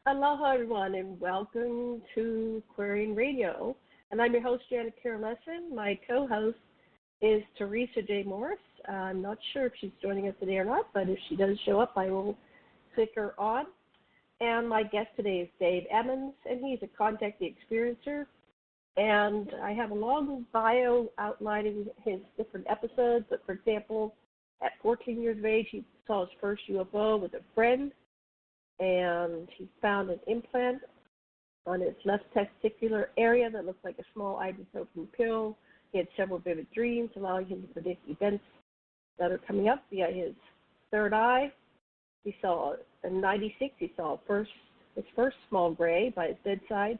Aloha, everyone, and welcome to Aquarian Radio. And I'm your host, Janet Karen Lessin. My co-host is Teresa J. Morris. I'm not sure if she's joining us today or not, but if she does show up, I will click her on. And my guest today is Dave Emmons, and he's a Contactee experiencer. And I have a long bio outlining his different episodes. But, for example, at 14 years of age, he saw his first UFO with a friend. And he found an implant on his left testicular area that looked like a small ibuprofen pill. He had several vivid dreams, allowing him to predict events that are coming up via his third eye. He saw, in '96, he saw his first small gray by his bedside.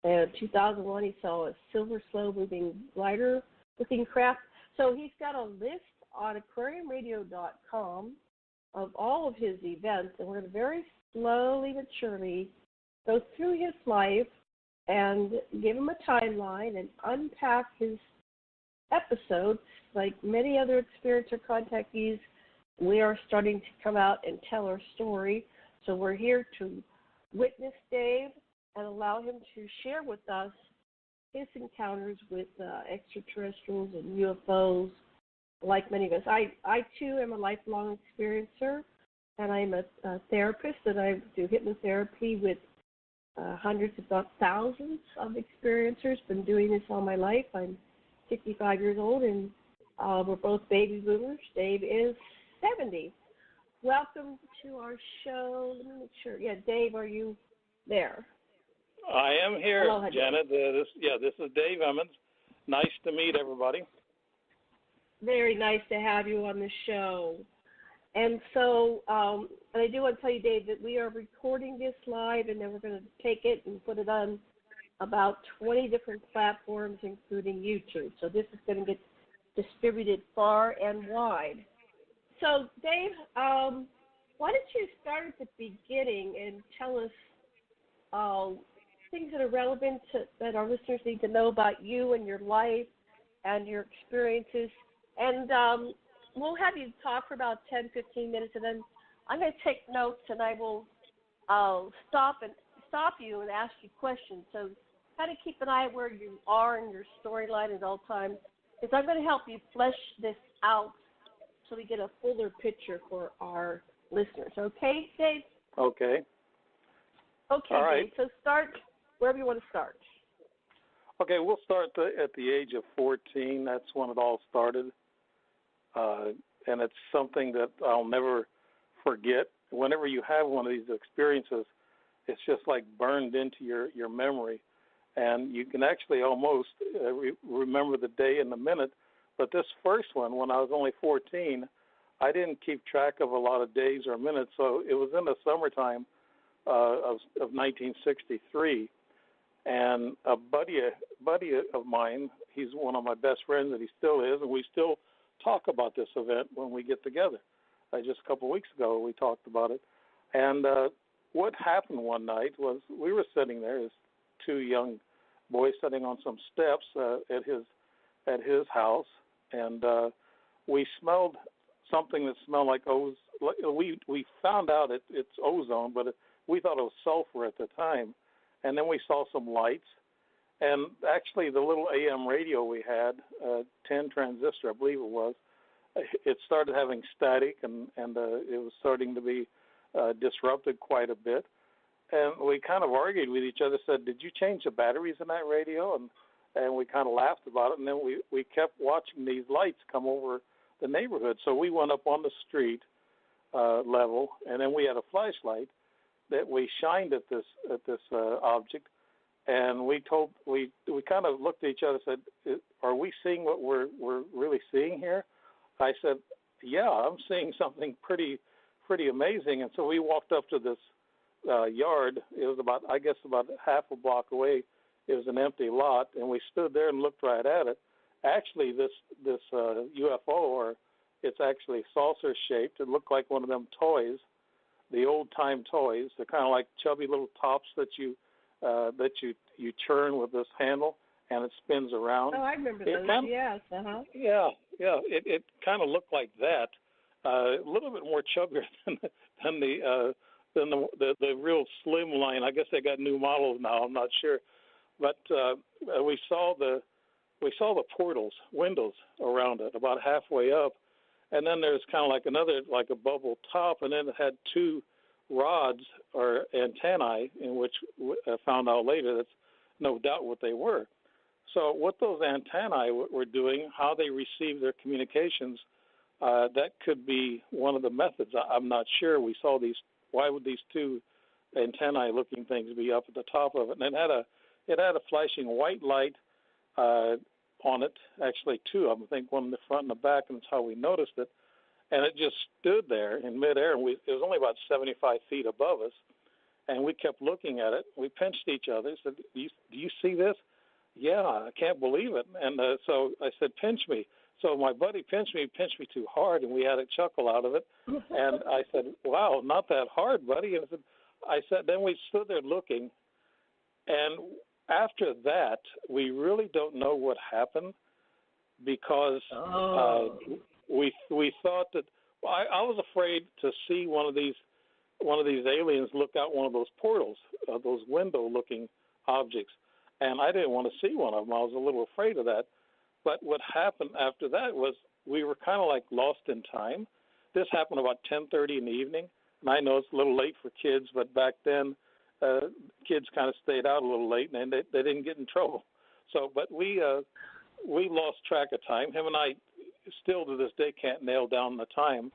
And in 2001, he saw a silver slow-moving glider-looking craft. So he's got a list on aquariumradio.com of all of his events, and we're going to very slowly but surely go through his life and give him a timeline and unpack his episodes. Like many other experiencer contactees, we are starting to come out and tell our story. So we're here to witness Dave and allow him to share with us his encounters with extraterrestrials and UFOs, like many of us. I too, am a lifelong experiencer. And I'm a therapist, and I do hypnotherapy with hundreds, if not thousands, of experiencers. Been doing this all my life. I'm 65 years old, and we're both baby boomers. Dave is 70. Welcome to our show. Let me make sure. Yeah, Dave, are you there? I am here, Hello, Janet. This is Dave Emmons. Nice to meet everybody. Very nice to have you on the show. And so, and I do want to tell you, Dave, that we are recording this live, and then we're going to take it and put it on about 20 different platforms, including YouTube. So this is going to get distributed far and wide. So, Dave, why don't you start at the beginning and tell us things that are relevant that our listeners need to know about you and your life and your experiences. And we'll have you talk for about 10, 15 minutes, and then I'm going to take notes, and I will stop you and ask you questions. So kind of keep an eye where you are in your storyline at all times, because I'm going to help you flesh this out so we get a fuller picture for our listeners. Okay, Dave? Okay. Okay, all right. Dave. So start wherever you want to start. Okay, we'll start at the age of 14. That's when it all started. And it's something that I'll never forget. Whenever you have one of these experiences, it's just like burned into your memory. And you can actually almost remember the day and the minute. But this first one, when I was only 14, I didn't keep track of a lot of days or minutes. So it was in the summertime of 1963. And a buddy of mine, he's one of my best friends, and he still is, and we still talk about this event when we get together. Just a couple of weeks ago, we talked about it. And what happened one night was we were sitting there as two young boys sitting on some steps at his house, and we smelled something that smelled like ozone. We found out it's ozone, but we thought it was sulfur at the time. And then we saw some lights. And actually, the little AM radio we had, 10 transistor, I believe it was, it started having static, and it was starting to be disrupted quite a bit. And we kind of argued with each other, said, "Did you change the batteries in that radio?" And we kind of laughed about it. And then we kept watching these lights come over the neighborhood. So we went up on the street level, and then we had a flashlight that we shined at this object. And we kind of looked at each other and said, "Are we seeing what we're really seeing here?" I said, "Yeah, I'm seeing something pretty amazing." And so we walked up to this yard. It was about half a block away. It was an empty lot, and we stood there and looked right at it. Actually, this UFO, or it's actually saucer shaped. It looked like one of them toys, the old time toys. They're kind of like chubby little tops that you churn with this handle, and it spins around. Oh, I remember those. Yes. Uh-huh. Yeah. It kind of looked like that. A little bit more chubbier than the than the real slim line. I guess they got new models now. I'm not sure, but we saw the portals, windows around it, about halfway up, and then there's kind of like another, like a bubble top, and then it had two rods or antennae, in which I found out later that's no doubt what they were. So what those antennae were doing, how they received their communications, that could be one of the methods. I'm not sure. We saw these. Why would these two antennae-looking things be up at the top of it? And it had a flashing white light on it. Actually, two of them. I think one in the front and the back, and that's how we noticed it. And it just stood there in midair. And it was only about 75 feet above us, and we kept looking at it. We pinched each other. Said, "Do you see this?" Yeah, I can't believe it. And so I said, "Pinch me." So my buddy pinched me too hard, and we had a chuckle out of it. And I said, "Wow, not that hard, buddy." And I said, then we stood there looking, and after that, we really don't know what happened, because we thought that I was afraid to see one of these aliens look out one of those portals, those window-looking objects, and I didn't want to see one of them. I was a little afraid of that. But what happened after that was we were kind of like lost in time. This happened about 10:30 in the evening, and I know it's a little late for kids, but back then kids kind of stayed out a little late, and they didn't get in trouble. So, but we lost track of time. Him and I still to this day can't nail down the time.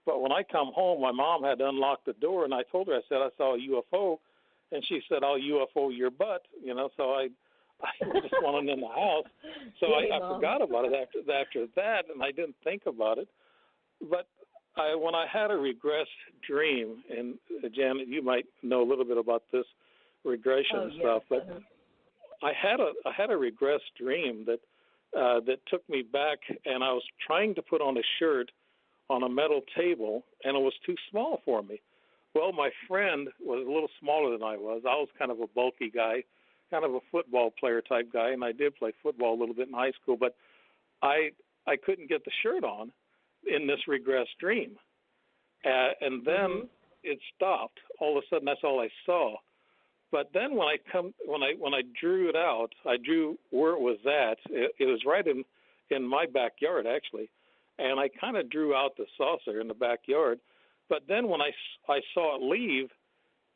But when I come home, my mom had to unlock the door, and I told her, I said, I saw a UFO, and she said, "I'll UFO your butt," So I just wanted in the house. So I forgot about it after that, and I didn't think about it. But when I had a regressed dream, and Janet, you might know a little bit about this regression stuff, but I had a regressed dream that took me back, and I was trying to put on a shirt on a metal table, and it was too small for me. Well, my friend was a little smaller than I was. I was kind of a bulky guy, kind of a football player type guy, and I did play football a little bit in high school, but I couldn't get the shirt on in this regressed dream. And then it stopped. All of a sudden, that's all I saw. But then when I drew it out, I drew where it was at. It was right in my backyard, actually, and I kind of drew out the saucer in the backyard. But then when I saw it leave,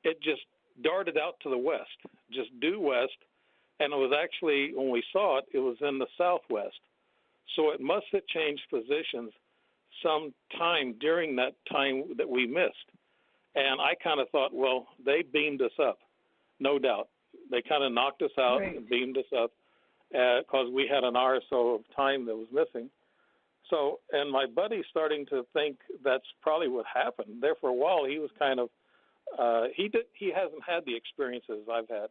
it just darted out to the west, just due west, and it was actually, when we saw it, it was in the southwest. So it must have changed positions some time during that time that we missed. And I kind of thought, well, they beamed us up, no doubt. They kind of knocked us out and beamed us up because we had an hour or so of time that was missing. So, and my buddy's starting to think that's probably what happened. There for a while, he was kind of, he hasn't had the experiences I've had.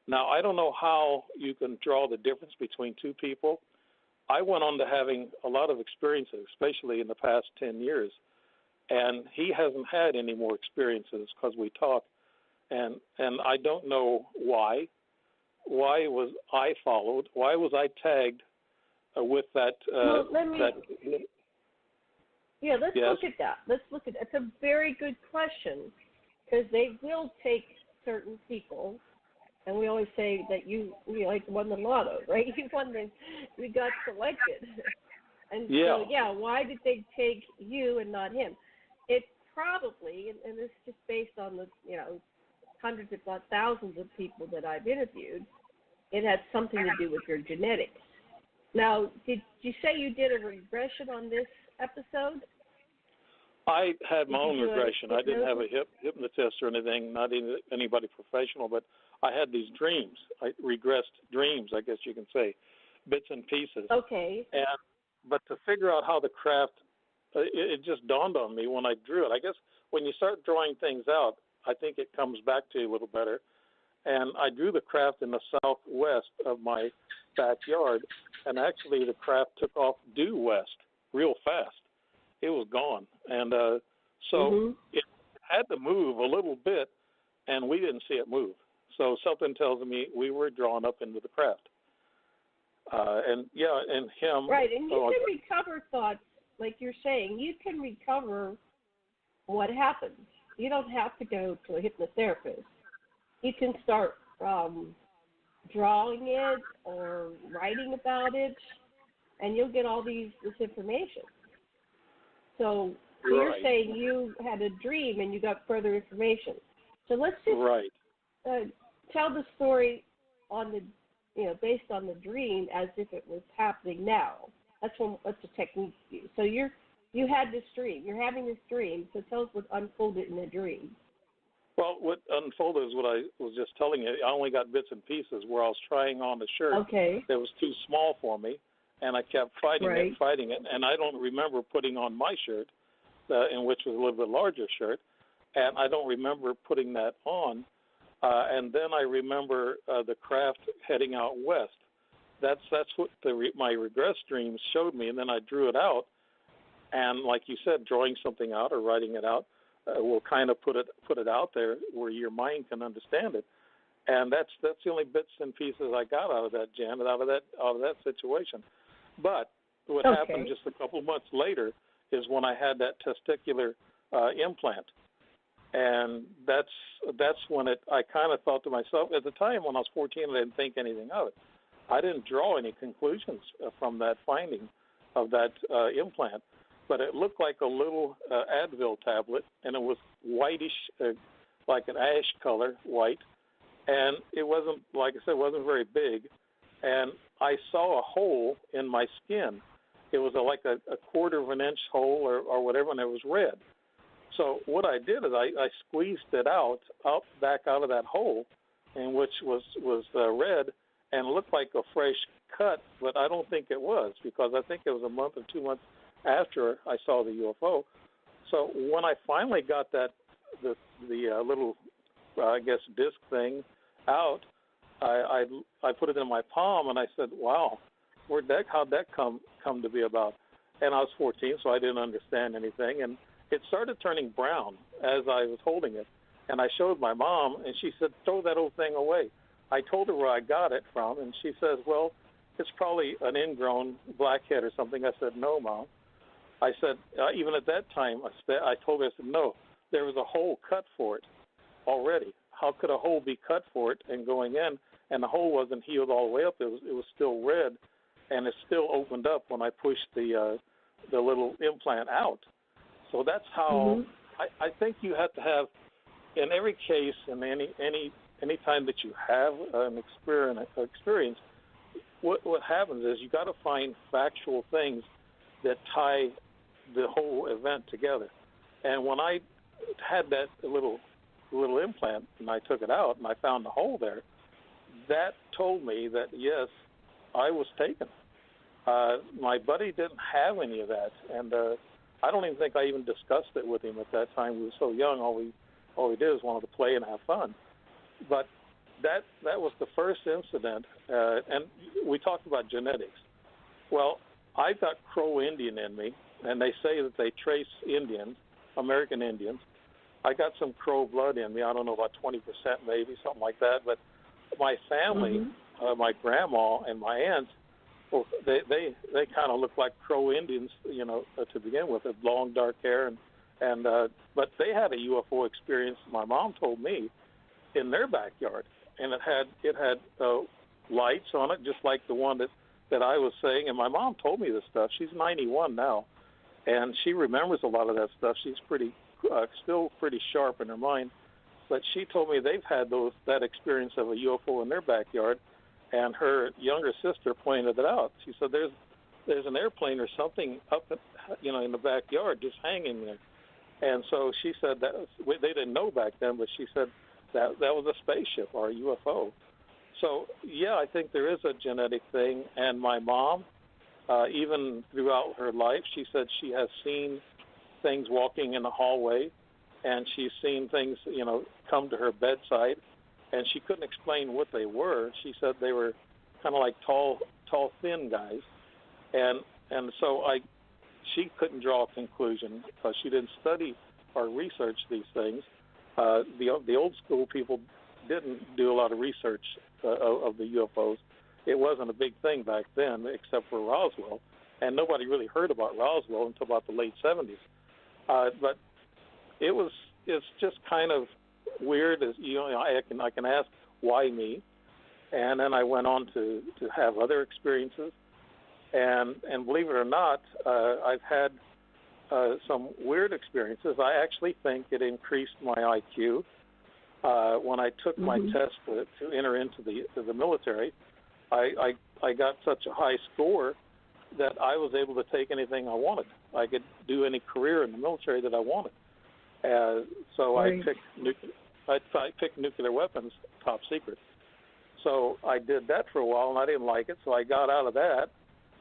Now, I don't know how you can draw the difference between two people. I went on to having a lot of experiences, especially in the past 10 years, and he hasn't had any more experiences because we talk, and I don't know why. Why was I followed? Why was I tagged with that? Let's look at that. It's a very good question, because they will take certain people, and we always say that you like won the lotto, right? You got selected, and so why did they take you and not him? It's probably, and this is just based on the hundreds if not thousands of people that I've interviewed, it had something to do with your genetics. Now, did you say you did a regression on this episode? I had my own regression. I didn't have a hypnotist or anything, not anybody professional, but I had these dreams. I regressed dreams, I guess you can say, bits and pieces. Okay. But to figure out how the craft, it just dawned on me when I drew it. I guess when you start drawing things out, I think it comes back to you a little better. And I drew the craft in the southwest of my backyard, and actually the craft took off due west real fast. It was gone. And so it had to move a little bit, and we didn't see it move. So something tells me we were drawn up into the craft. And him. Right, and you can recover thoughts, like you're saying. You can recover what happened. you don't have to go to a hypnotherapist. You can start drawing it or writing about it, and you'll get all this information. So you're saying you had a dream and you got further information. So let's just tell the story on the, based on the dream as if it was happening now. That's the technique you use. So you had this dream. You're having this dream. So tell us what unfolded in the dream. Well, what unfolded is what I was just telling you. I only got bits and pieces where I was trying on a shirt that was too small for me, and I kept fighting it, and I don't remember putting on my shirt, in which was a little bit larger shirt, and I don't remember putting that on. And then I remember the craft heading out west. That's what my regress dreams showed me, and then I drew it out. And like you said, drawing something out or writing it out will kind of put it out there where your mind can understand it. And that's the only bits and pieces I got out of that, Janet, out of that situation. But what happened just a couple months later is when I had that testicular implant. And that's when I kind of thought to myself, at the time when I was 14, I didn't think anything of it. I didn't draw any conclusions from that finding of that implant, but it looked like a little Advil tablet, and it was whitish, like an ash color, white, and it wasn't, like I said, it wasn't very big, and I saw a hole in my skin. It was like a quarter of an inch hole or whatever, and it was red. So what I did is I squeezed it back out of that hole, in which was red, and looked like a fresh cut, but I don't think it was, because I think it was a month or 2 months after I saw the UFO. So when I finally got the little, I guess, disc thing out, I put it in my palm, and I said, wow, how'd that come to be about? And I was 14, so I didn't understand anything, and it started turning brown as I was holding it. And I showed my mom, and she said, throw that old thing away. I told her where I got it from, and she says, well, it's probably an ingrown blackhead or something. I said, no, Mom. I said, even at that time, I told her, I said, no, there was a hole cut for it already. How could a hole be cut for it and going in, and the hole wasn't healed all the way up? It was still red, and it still opened up when I pushed the little implant out. So that's how I think you have to have, in every case, in any time that you have an experience, what happens is you got to find factual things that tie the whole event together. And when I had that little implant and I took it out and I found the hole there, that told me that yes, I was taken. My buddy didn't have any of that, and I don't even think I even discussed it with him at that time. We were so young. All we did was wanted to play and have fun. But that was the first incident, and we talked about genetics. Well, I've got Crow Indian in me, and they say that they trace Indians, American Indians. I got some Crow blood in me. I don't know, about 20% maybe, something like that. But my family, my grandma and my aunts, well, they kind of look like Crow Indians, to begin with, with long dark hair, and but they had a UFO experience. My mom told me in their backyard, and it had lights on it, just like the one that I was saying. And my mom told me this stuff. She's 91 now, and she remembers a lot of that stuff. She's still pretty sharp in her mind. But she told me they've had that experience of a UFO in their backyard, and her younger sister pointed it out. She said, "There's an airplane or something up, in the backyard, just hanging there." And so she said that they didn't know back then, but she said that was a spaceship or a UFO. So yeah, I think there is a genetic thing. And my mom, even throughout her life, she said she has seen things walking in the hallway, and she's seen things, come to her bedside, and she couldn't explain what they were. She said they were kind of like tall, thin guys, and so she couldn't draw a conclusion because she didn't study or research these things. The old school people didn't do a lot of research of the UFOs. It wasn't a big thing back then, except for Roswell, and nobody really heard about Roswell until about the late 70s. But it was it's just kind of weird. As you know, I can ask why me, and then I went on to have other experiences, and believe it or not, I've had some weird experiences. I actually think it increased my IQ. When I took my test to enter into the military, I got such a high score that I was able to take anything I wanted. I could do any career in the military that I wanted. So I picked nuclear weapons, top secret. So I did that for a while, and I didn't like it. So I got out of that.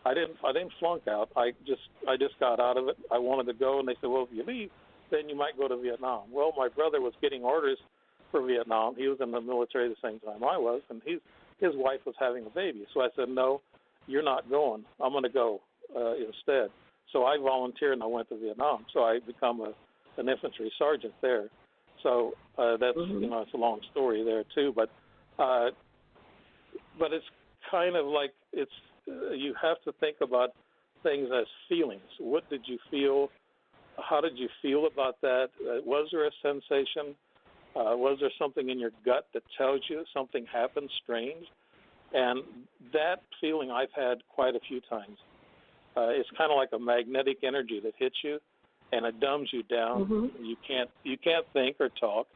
I didn't flunk out. I just got out of it. I wanted to go, and they said, well, if you leave, then you might go to Vietnam. Well, my brother was getting orders for Vietnam. He was in the military the same time I was, and his wife was having a baby. So I said, no, you're not going. I'm going to go instead. So I volunteered, and I went to Vietnam. So I become an infantry sergeant there. So that's it's a long story there too. But it's kind of like you have to think about things as feelings. What did you feel? How did you feel about that? Was there a sensation? Was there something in your gut that tells you something happened strange? And that feeling I've had quite a few times. It's kind of like a magnetic energy that hits you, and it dumbs you down. You can't think or talk,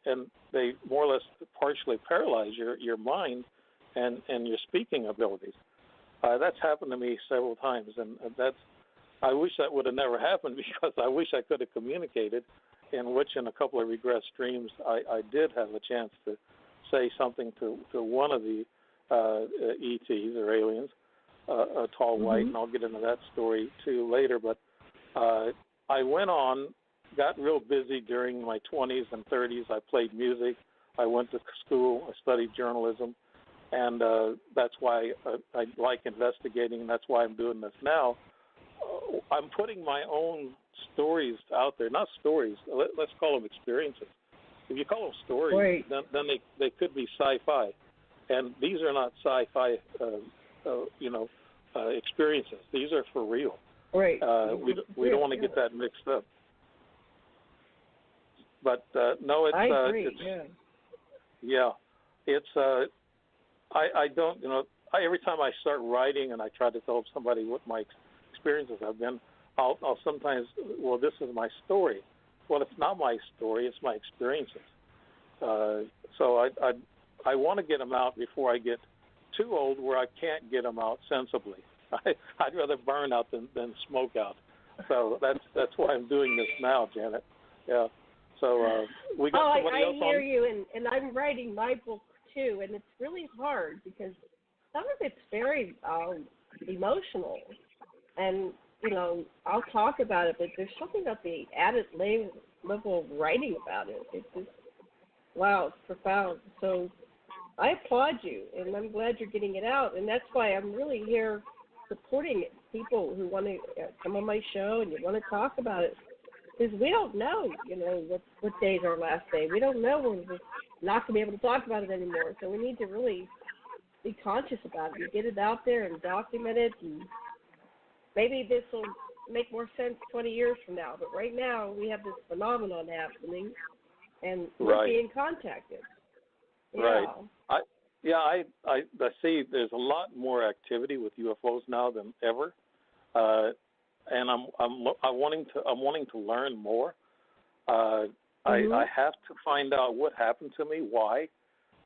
and they more or less partially paralyze your mind and your speaking abilities. That's happened to me several times, and I wish that would have never happened, because I wish I could have communicated, in which in a couple of regressed dreams I did have a chance to say something to one of the ETs or aliens, a tall white, and I'll get into that story too later. But I went on, got real busy during my 20s and 30s. I played music. I went to school. I studied journalism. And that's why I like investigating, and that's why I'm doing this now. I'm putting my own stories out there. Not stories. Let's call them experiences. If you call them stories, then they could be sci-fi. And these are not sci-fi, experiences. These are for real. Right. We don't want to get that mixed up. But no, it's. I agree. It's. I don't. Every time I start writing and I try to tell somebody what my experiences have been, I'll sometimes. Well, this is my story. Well, it's not my story. It's my experiences. So I want to get them out before I get too old, where I can't get them out sensibly. I'd rather burn out than smoke out. So that's why I'm doing this now, Janet. Yeah. So we got somebody else on. I hear you, and I'm writing my book too, and it's really hard because some of it's very emotional, and I'll talk about it, but there's something about the added level of writing about it. It's just wow, it's profound. So I applaud you, and I'm glad you're getting it out, and that's why I'm really here supporting it. People who want to come on my show and you want to talk about it, because we don't know, what day's our last day. We don't know when we're not going to be able to talk about it anymore. So we need to really be conscious about it and get it out there and document it. And maybe this will make more sense 20 years from now. But right now we have this phenomenon happening, and we're being contacted. Right. I see there's a lot more activity with UFOs now than ever. And I'm wanting to learn more. I have to find out what happened to me, why.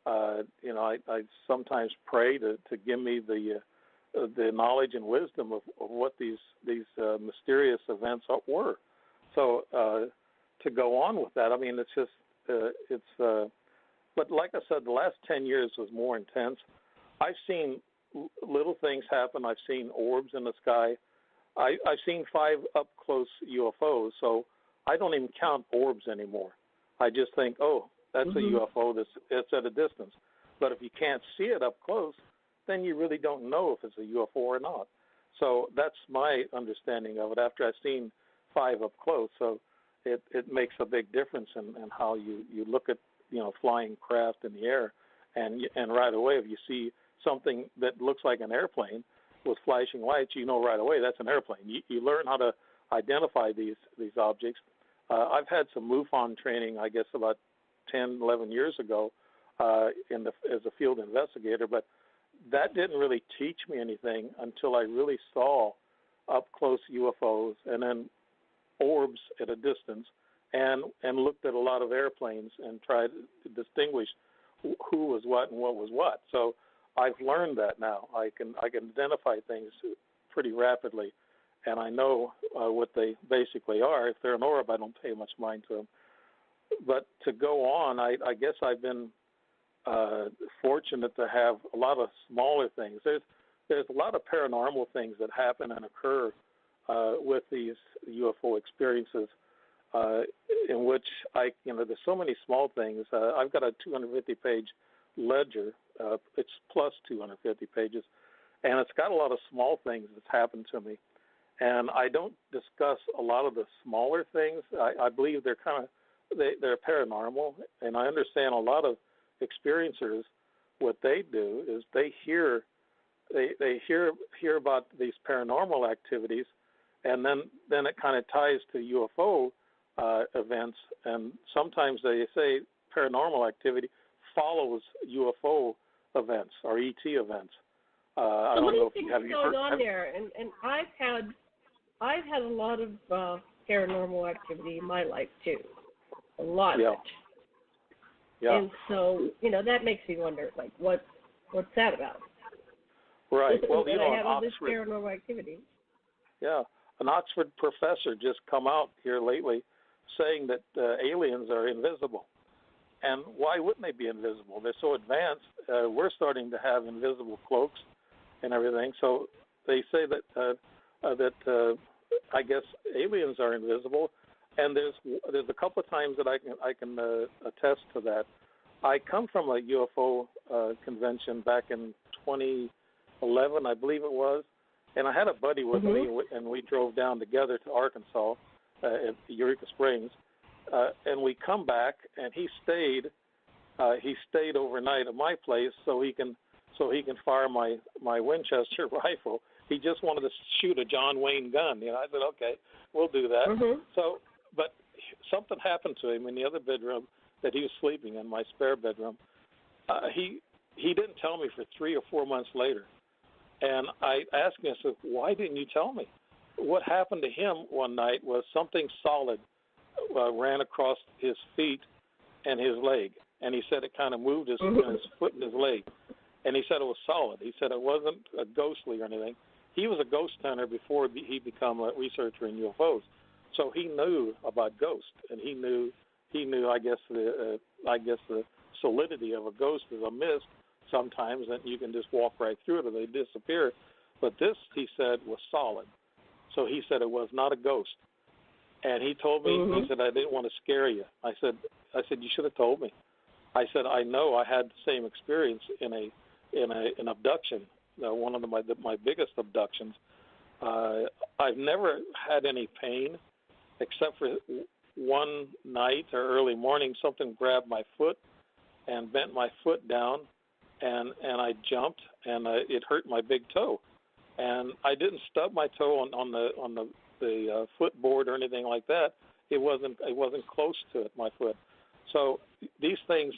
I sometimes pray to give me the knowledge and wisdom of what these mysterious events were. So to go on with that, I mean, it's just but like I said, the last 10 years was more intense. I've seen little things happen. I've seen orbs in the sky. I've seen 5 up-close UFOs, so I don't even count orbs anymore. I just think, that's a UFO that's at a distance. But if you can't see it up close, then you really don't know if it's a UFO or not. So that's my understanding of it after I've seen 5 up close. So it makes a big difference in how you look at flying craft in the air, and right away if you see something that looks like an airplane with flashing lights, right away that's an airplane. You learn how to identify these objects I've had some MUFON training, I guess, about 10, 11 years ago as a field investigator, but that didn't really teach me anything until I really saw up-close UFOs and then orbs at a distance and looked at a lot of airplanes and tried to distinguish who was what and what was what. So I've learned that now. I can identify things pretty rapidly, and I know what they basically are. If they're an orb, I don't pay much mind to them. But to go on, I guess I've been fortunate to have a lot of smaller things. There's a lot of paranormal things that happen and occur with these UFO experiences, in which there's so many small things. I've got a 250-page ledger. It's plus 250 pages, and it's got a lot of small things that's happened to me. And I don't discuss a lot of the smaller things. I believe they're they're paranormal, and I understand a lot of experiencers. What they do is they hear about these paranormal activities, and then it kind of ties to UFO events. And sometimes they say paranormal activity follows UFO events or ET events. I don't know if you have going on there. And I've had a lot of paranormal activity in my life too. A lot of it. Yeah. And so, that makes me wonder, like, what's that about? Right. Well, I have all Oxford, this paranormal activity. Yeah. An Oxford professor just come out here lately saying that aliens are invisible. And why wouldn't they be invisible? They're so advanced. We're starting to have invisible cloaks and everything. So they say that I guess aliens are invisible. And there's a couple of times that I can attest to that. I come from a UFO convention back in 2011, I believe it was, and I had a buddy with me, and we drove down together to Arkansas at Eureka Springs, and we come back, and he stayed overnight at my place so he can fire my Winchester rifle. He just wanted to shoot a John Wayne gun. I said, okay, we'll do that. So. But something happened to him in the other bedroom that he was sleeping in, my spare bedroom. He didn't tell me for 3 or 4 months later. And I asked him, I said, why didn't you tell me? What happened to him one night was something solid ran across his feet and his leg. And he said it kind of moved his foot and his leg. And he said it was solid. He said it wasn't ghostly or anything. He was a ghost hunter before he became a researcher in UFOs. So he knew about ghosts, and he knew. I guess the solidity of a ghost is a mist sometimes, and you can just walk right through it or they disappear. But this, he said, was solid. So he said it was not a ghost. And he told me, he said, I didn't want to scare you. I said, you should have told me. I said, I know I had the same experience in an abduction, one of my biggest abductions. I've never had any pain. Except for one night or early morning, something grabbed my foot and bent my foot down, and I jumped, and it hurt my big toe. And I didn't stub my toe on the footboard or anything like that. It wasn't close to it, my foot. So these things,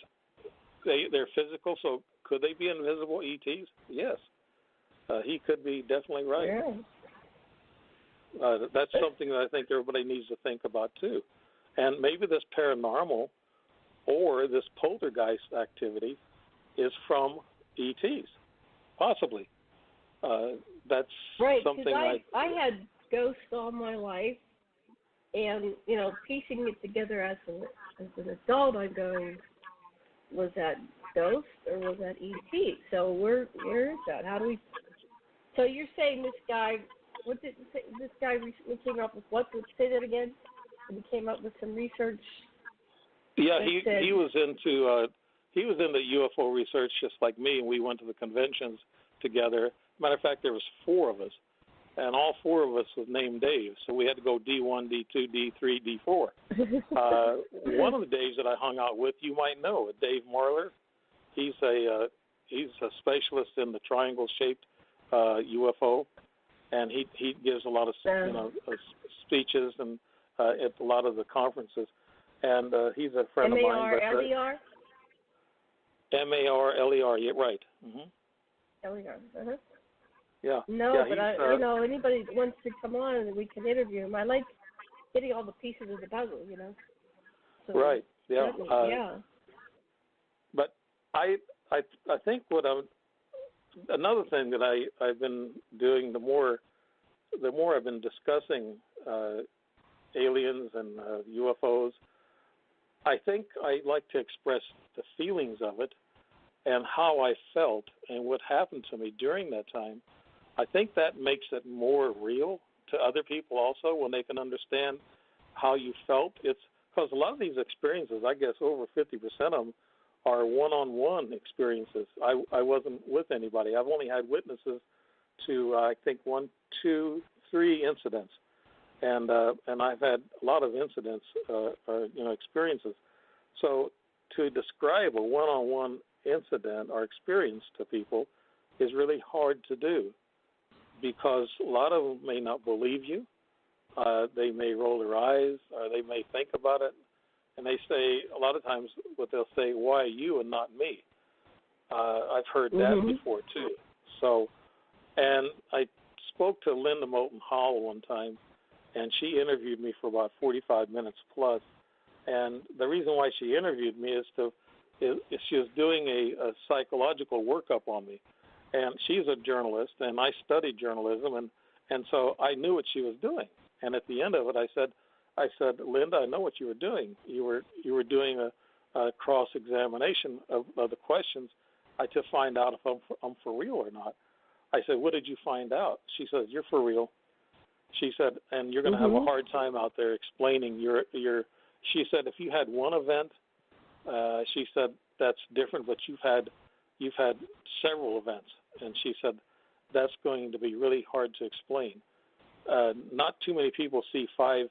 they're physical. So could they be invisible ETs? Yes. He could be definitely right. Yeah. That's something that I think everybody needs to think about too. And maybe this paranormal or this poltergeist activity is from ETs, possibly. That's right, something I had ghosts all my life, and piecing it together as an adult, I'm going, was that ghost or was that ET? So where is that? How do we? So you're saying this guy? What did this guy recently came up with? What? Say that again. He came up with some research. Yeah, he was into UFO research just like me, and we went to the conventions together. Matter of fact, there was 4 of us, and all 4 of us was named Dave, so we had to go D1, D2, D3, D4. One of the Daves that I hung out with, you might know, Dave Marler. He's a specialist in the triangle-shaped UFO. And he gives a lot of speeches and at a lot of the conferences, and he's a friend of mine. M-A-R-L-E-R? M-A-R-L-E-R, yeah, right. Mm-hmm. L-E-R, uh-huh. Yeah. No, yeah, but anybody that wants to come on and we can interview him. I like getting all the pieces of the puzzle, So, right. Yeah. Yeah. But I think another thing that I've been doing, the more I've been discussing aliens and UFOs, I think I like to express the feelings of it and how I felt and what happened to me during that time. I think that makes it more real to other people also when they can understand how you felt. It's because a lot of these experiences, I guess over 50% of them, are one-on-one experiences. I wasn't with anybody. I've only had witnesses to, I think, 1, 2, 3 incidents. And I've had a lot of incidents, experiences. So to describe a one-on-one incident or experience to people is really hard to do because a lot of them may not believe you. They may roll their eyes or they may think about it. And they say, a lot of times what they'll say, why you and not me? I've heard that before too. So, and I spoke to Linda Moulton Hall one time, and she interviewed me for about 45 minutes plus. And the reason why she interviewed me is she was doing a psychological workup on me. And she's a journalist, and I studied journalism, and so I knew what she was doing. And at the end of it, I said, Linda, I know what you were doing. You were doing a cross-examination of the questions to find out if I'm for real or not. I said, what did you find out? She says, you're for real. She said, and you're going to have a hard time out there explaining your. She said, if you had one event, she said that's different, but you've had several events, and she said that's going to be really hard to explain. Not too many people see 5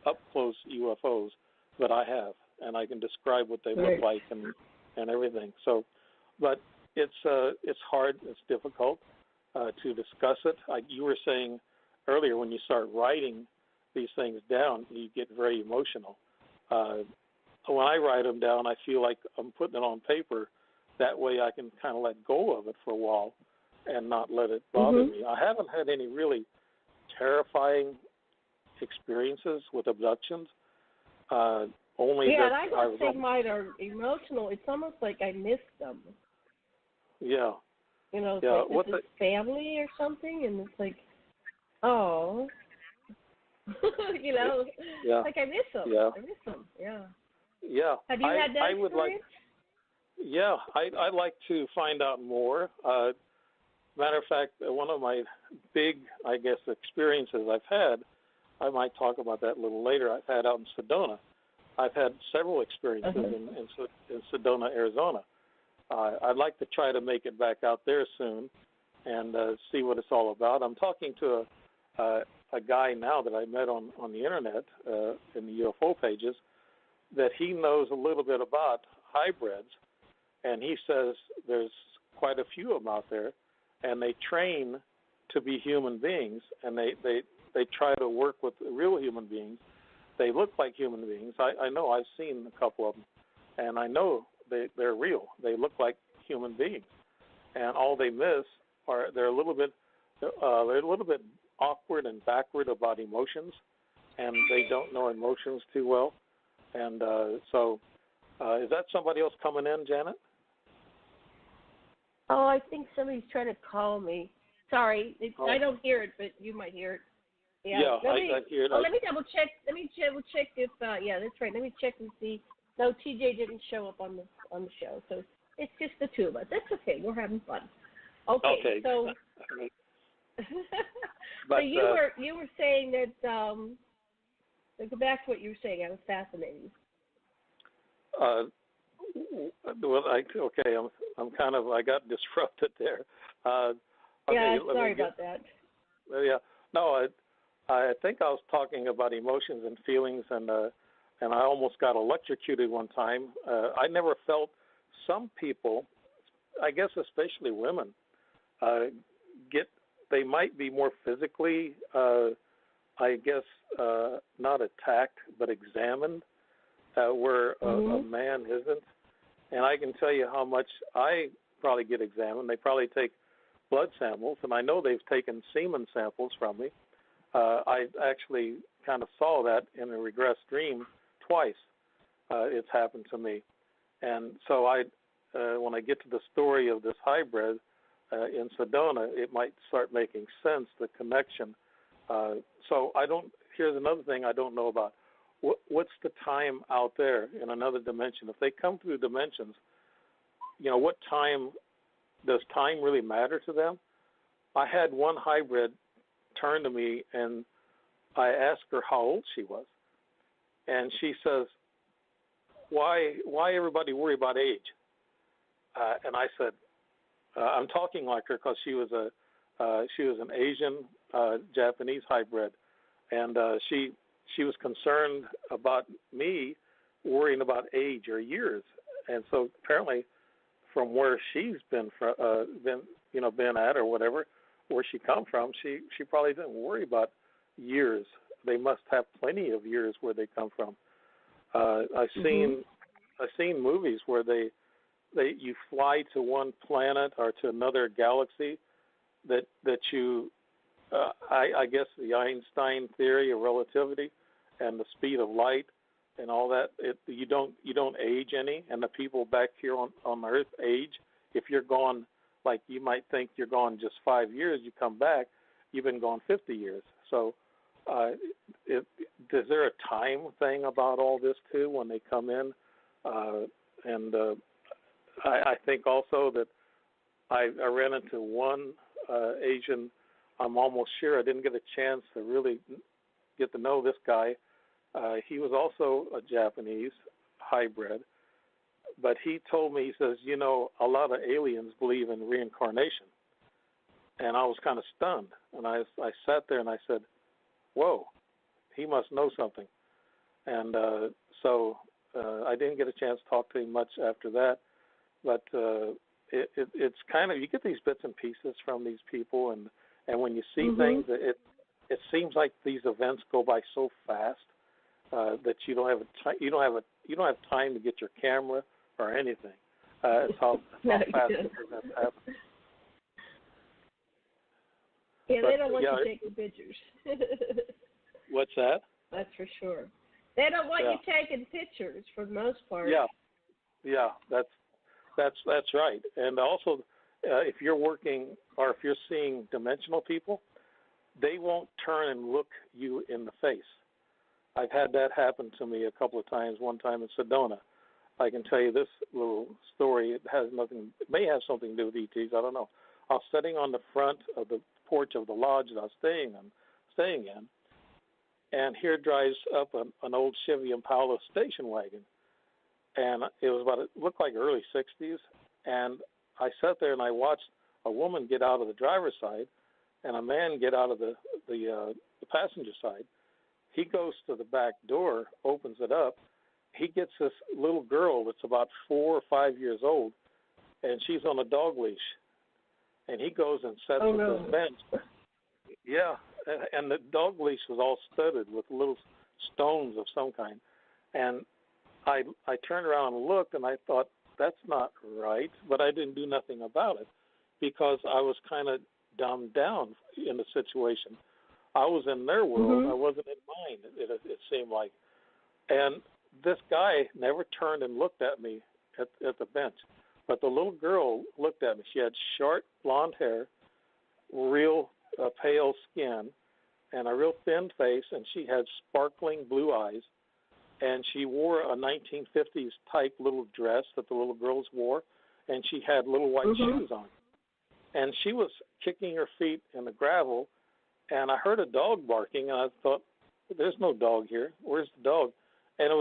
up-close UFOs, but I have, and I can describe what they look like and everything. So, but it's hard, it's difficult to discuss it. You were saying earlier when you start writing these things down, you get very emotional. When I write them down, I feel like I'm putting it on paper. That way I can kind of let go of it for a while and not let it bother me. I haven't had any really terrifying experiences with abductions. Only that I don't think mine are emotional. It's almost like I missed them. Yeah. It's like this is family or something, and it's like, oh, like I miss them. Yeah. I miss them. Yeah. Yeah. Have you had that experience? I'd like to find out more. Matter of fact, one of my big, I guess, experiences I've had, I might talk about that a little later, I've had out in Sedona. I've had several experiences in Sedona, Arizona. I'd like to try to make it back out there soon and see what it's all about. I'm talking to a guy now that I met on the Internet in the UFO pages that he knows a little bit about hybrids, and he says there's quite a few of them out there, and they train to be human beings, and they try to work with real human beings. They look like human beings. I know I've seen a couple of them, and I know they're real. They look like human beings, and all they miss are they're a little bit awkward and backward about emotions, and they don't know emotions too well. And so, is that somebody else coming in, Janet? Oh, I think somebody's trying to call me. Sorry, I don't hear it, but you might hear it. Yeah, I hear it. Let me double check. Let me double check if. Yeah, that's right. Let me check and see. No, TJ didn't show up on the show, so it's just the two of us. That's okay. We're having fun. Okay. So. But, so you were saying that. Go back to what you were saying. That was fascinating. Well, I'm kind of, I got disrupted there. Sorry about that. Yeah, no, I think I was talking about emotions and feelings, and I almost got electrocuted one time. I never felt some people, I guess especially women, they might be more physically I guess, not attacked, but examined, where a man isn't. And I can tell you how much I probably get examined. They probably take blood samples, and I know they've taken semen samples from me. I actually kind of saw that in a regressed dream twice. It's happened to me. And so when I get to the story of this hybrid in Sedona, it might start making sense, the connection. So here's another thing I don't know about. What's the time out there in another dimension? If they come through dimensions, what time, does time really matter to them? I had one hybrid turn to me, and I asked her how old she was. And she says, why everybody worry about age? And I said, I'm talking like her because she was an Asian Japanese hybrid, and she was concerned about me worrying about age or years. And so apparently, from where she's been at or whatever, where she come from, she probably didn't worry about years. They must have plenty of years where they come from. I've seen movies where you fly to one planet or to another galaxy that you I guess the Einstein theory of relativity and the speed of light and all that, you don't age any, and the people back here on Earth age. If you're gone, like you might think you're gone just 5 years, you come back, you've been gone 50 years. So is there a time thing about all this too when they come in? I think also that I ran into one Asian. I'm almost sure I didn't get a chance to really get to know this guy. He was also a Japanese hybrid, but he told me, he says, a lot of aliens believe in reincarnation. And I was kind of stunned. And I sat there and I said, whoa, he must know something. And so I didn't get a chance to talk to him much after that. But it's kind of, you get these bits and pieces from these people, and when you see things, it seems like these events go by so fast that you don't have time to get your camera or anything. It's how fast these events happen. Yeah, they don't want you taking pictures. What's that? That's for sure. They don't want you taking pictures for the most part. Yeah, that's right. And also, if you're working or if you're seeing dimensional people, they won't turn and look you in the face. I've had that happen to me a couple of times. One time in Sedona, I can tell you this little story. It may have something to do with ETs. I don't know. I was sitting on the front of the porch of the lodge that I was staying in, and here drives up an old Chevy Impala station wagon, and it looked like early '60s, and I sat there and I watched a woman get out of the driver's side, and a man get out of the passenger side. He goes to the back door, opens it up. He gets this little girl that's about 4 or 5 years old, and she's on a dog leash. And he goes and sets at this bench. Yeah, and the dog leash was all studded with little stones of some kind. And I turned around and looked, and I thought, that's not right, but I didn't do nothing about it because I was kind of dumbed down in the situation. I was in their world. I wasn't in mine, it seemed like. And this guy never turned and looked at me at the bench. But the little girl looked at me. She had short blonde hair, real pale skin, and a real thin face, and she had sparkling blue eyes. And she wore a 1950s type little dress that the little girls wore, and she had little white shoes on. And she was kicking her feet in the gravel, and I heard a dog barking, and I thought, there's no dog here. Where's the dog? And it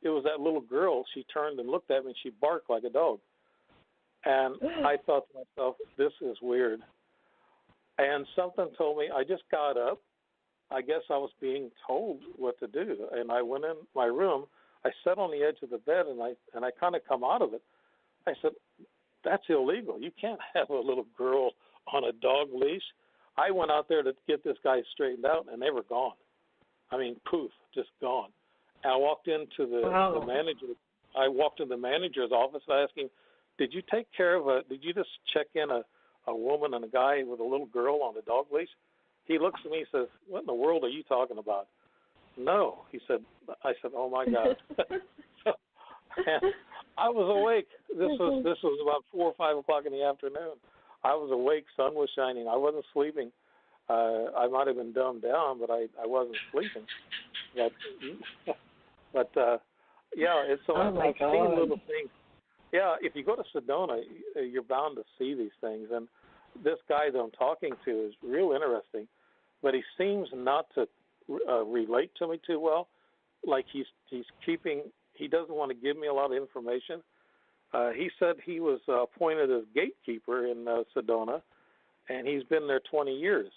was that little girl. She turned and looked at me, and she barked like a dog. And I thought to myself, this is weird. And something told me, I just got up. I guess I was being told what to do. And I went in my room. I sat on the edge of the bed, and I kind of come out of it. I said, that's illegal. You can't have a little girl on a dog leash. I went out there to get this guy straightened out, and they were gone. I mean, poof, just gone. And I walked into the manager. I walked in the manager's office. I asked him, "Did you take care of did you just check in a woman and a guy with a little girl on a dog leash?" He looks at me and says, "What in the world are you talking about?" "No," he said. I said, "Oh my God." And I was awake. This was about 4 or 5 o'clock in the afternoon. I was awake. Sun was shining. I wasn't sleeping. I might have been dumbed down, but I wasn't sleeping. But yeah, it's so I've seen little things. Yeah, if you go to Sedona, you're bound to see these things. And this guy that I'm talking to is real interesting, but he seems not to relate to me too well. Like he doesn't want to give me a lot of information. He said he was appointed as gatekeeper in Sedona, and he's been there 20 years.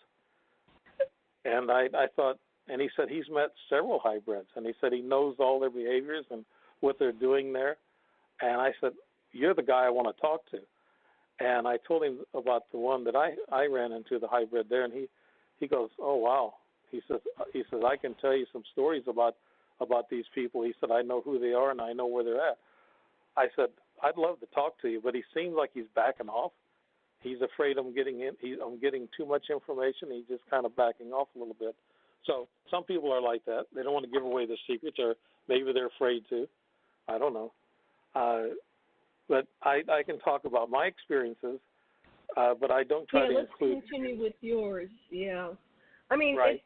And I thought, and he said he's met several hybrids, and he said he knows all their behaviors and what they're doing there. And I said, "You're the guy I want to talk to." And I told him about the one that I ran into, the hybrid there, and he goes, "Oh wow." He says I can tell you some stories about these people. He said I know who they are and I know where they're at. I said I'd love to talk to you, but he seems like he's backing off. He's afraid I'm getting too much information. He's just kind of backing off a little bit. So some people are like that. They don't want to give away the secrets, or maybe they're afraid to. I don't know. But I can talk about my experiences, but I don't try to include. Let's continue with yours. Yeah, I mean, right.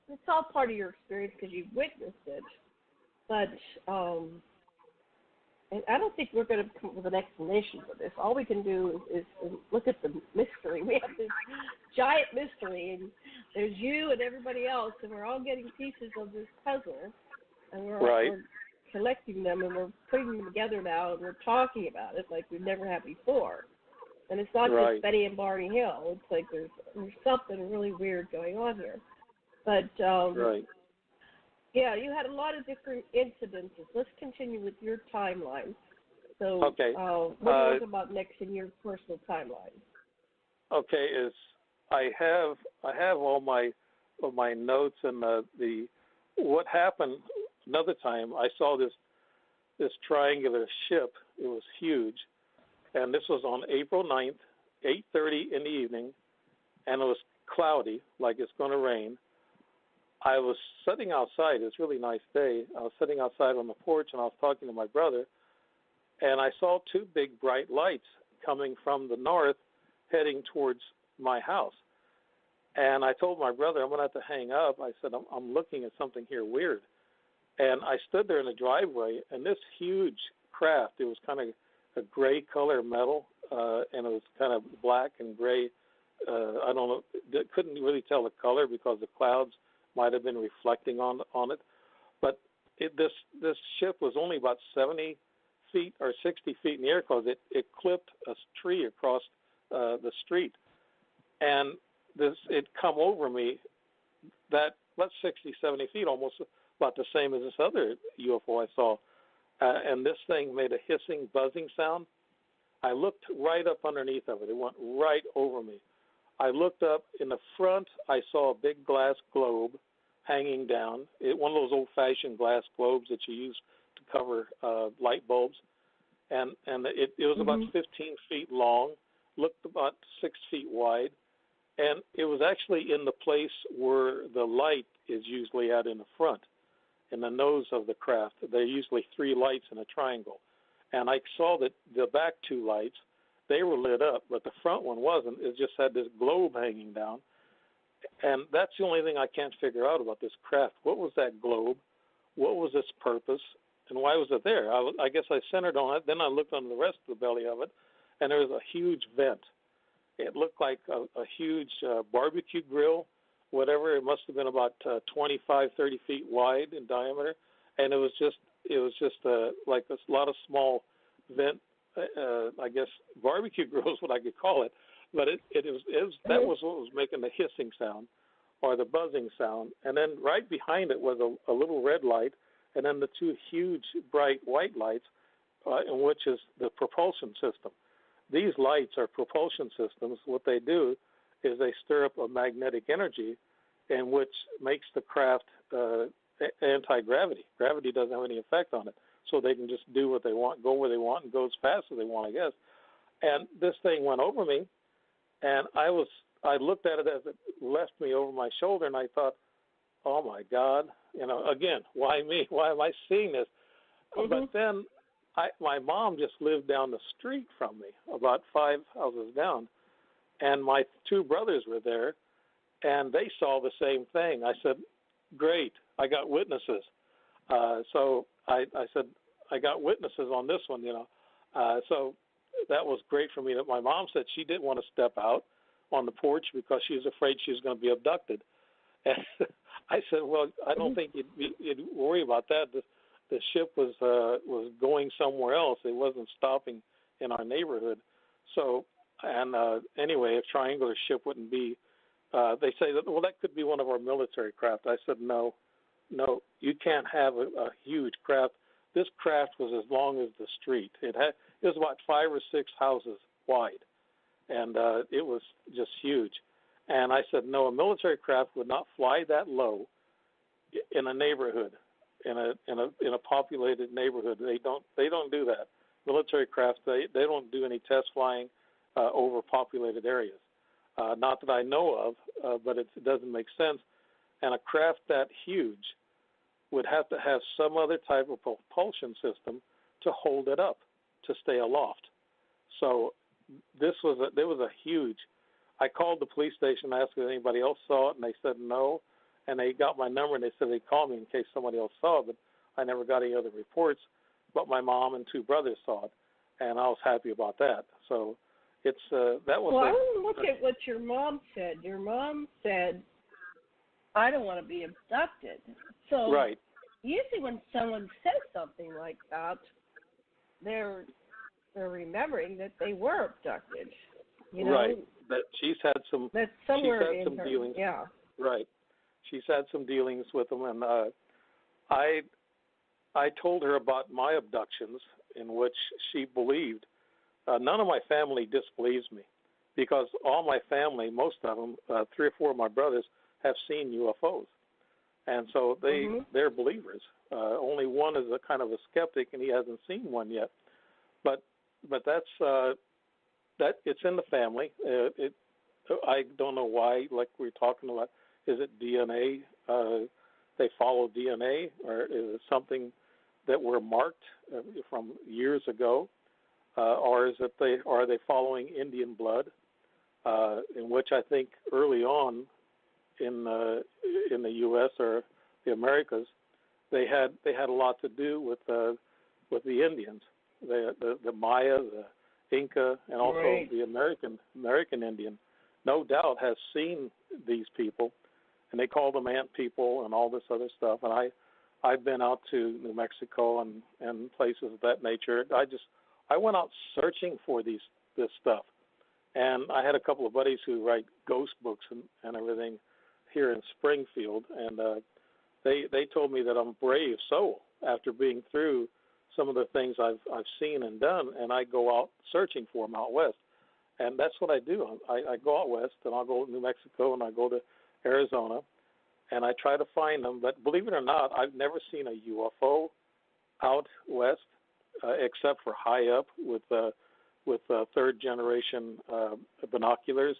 It's all part of your experience because you've witnessed it. But and I don't think we're going to come up with an explanation for this. All we can do is look at the mystery. We have this giant mystery, and there's you and everybody else, and we're all getting pieces of this puzzle, and we're collecting them, and we're putting them together now, and we're talking about it like we've never had before. And it's not just Betty and Barney Hill. It's like there's something really weird going on here. But yeah, you had a lot of different incidences. Let's continue with your timeline. So, what do you want about next in your personal timeline? Okay, I have all my notes and the what happened. Another time, I saw this triangular ship. It was huge, and this was on April 9th, 8:30 in the evening, and it was cloudy, like it's going to rain. I was sitting outside. It's a really nice day. I was sitting outside on the porch, and I was talking to my brother, and I saw 2 big bright lights coming from the north, heading towards my house. And I told my brother, "I'm going to have to hang up." I said, I'm looking at something here weird. And I stood there in the driveway, and this huge craft, it was kind of a gray color metal, and it was kind of black and gray. I don't know, couldn't really tell the color because the clouds might have been reflecting on it. But this ship was only about 70 feet or 60 feet in the air because it clipped a tree across the street. And it come over me, that's 60, 70 feet, almost about the same as this other UFO I saw. And this thing made a hissing, buzzing sound. I looked right up underneath of it. It went right over me. I looked up. In the front, I saw a big glass globe hanging down, one of those old-fashioned glass globes that you use to cover light bulbs. And it was about 15 feet long, looked about 6 feet wide, and it was actually in the place where the light is usually at in the front, in the nose of the craft. There are usually 3 lights in a triangle. And I saw that the back 2 lights, they were lit up, but the front one wasn't. It just had this globe hanging down. And that's the only thing I can't figure out about this craft. What was that globe? What was its purpose? And why was it there? I guess I centered on it. Then I looked on the rest of the belly of it, and there was a huge vent. It looked like a huge barbecue grill, whatever. It must have been about 25, 30 feet wide in diameter. And it was just like a lot of small vent, I guess barbecue grill is what I could call it. But that was what was making the hissing sound or the buzzing sound. And then right behind it was a little red light, and then the 2 huge bright white lights, in which is the propulsion system. These lights are propulsion systems. What they do is they stir up a magnetic energy, and which makes the craft anti-gravity. Gravity doesn't have any effect on it, so they can just do what they want, go where they want, and go as fast as they want, I guess. And this thing went over me, and I looked at it as it left me over my shoulder, and I thought, oh my God, again, why me? Why am I seeing this? Mm-hmm. But then my mom just lived down the street from me, about 5 houses down, and my 2 brothers were there, and they saw the same thing. I said, great, I got witnesses. So I said, I got witnesses on this one, So that was great for me. That my mom said she didn't want to step out on the porch because she was afraid she was going to be abducted. And I said, well, I don't think you'd worry about that. The ship was going somewhere else. It wasn't stopping in our neighborhood. So, and anyway, a triangular ship wouldn't be. They say that, well, that could be one of our military craft. I said, no, you can't have a huge craft. This craft was as long as the street. It was about 5 or 6 houses wide, and it was just huge. And I said, no, a military craft would not fly that low in a neighborhood, in a populated neighborhood. They don't do that. Military craft, they don't do any test flying over populated areas. Not that I know of, but it doesn't make sense. And a craft that huge would have to have some other type of propulsion system to hold it up, to stay aloft. So there was a huge. I called the police station, asked if anybody else saw it, and they said no. And they got my number, and they said they'd call me in case somebody else saw it, but I never got any other reports. But my mom and 2 brothers saw it, and I was happy about that. So it's that was. Well, I want to look at what your mom said. Your mom said, "I don't want to be abducted." So right. Usually, when someone says something like that, they're remembering that they were abducted. Right. That she's had some. That's somewhere she's had some in her. dealings. Yeah. Right. She's had some dealings with them, and I told her about my abductions, in which she believed. None of my family disbelieves me, because all my family, most of them, 3 or 4 of my brothers, have seen UFOs, and so they're believers. Only one is a kind of a skeptic, and he hasn't seen one yet. But that's that it's in the family. I don't know why. Like we were talking about, is it DNA? They follow DNA, or is it something that were marked from years ago? Or is it are they following Indian blood, in which I think early on in the U.S. or the Americas, they had a lot to do with the Indians, the Maya, the Inca, and also right. the American Indian. No doubt has seen these people, and they call them ant people and all this other stuff. And I've been out to New Mexico and places of that nature. I went out searching for this stuff, and I had a couple of buddies who write ghost books and everything here in Springfield, and they told me that I'm a brave soul after being through some of the things I've seen and done, and I go out searching for them out west, and that's what I do. I go out west, and I'll go to New Mexico, and I go to Arizona, and I try to find them. But believe it or not, I've never seen a UFO out west. Except for high up with 3rd generation binoculars,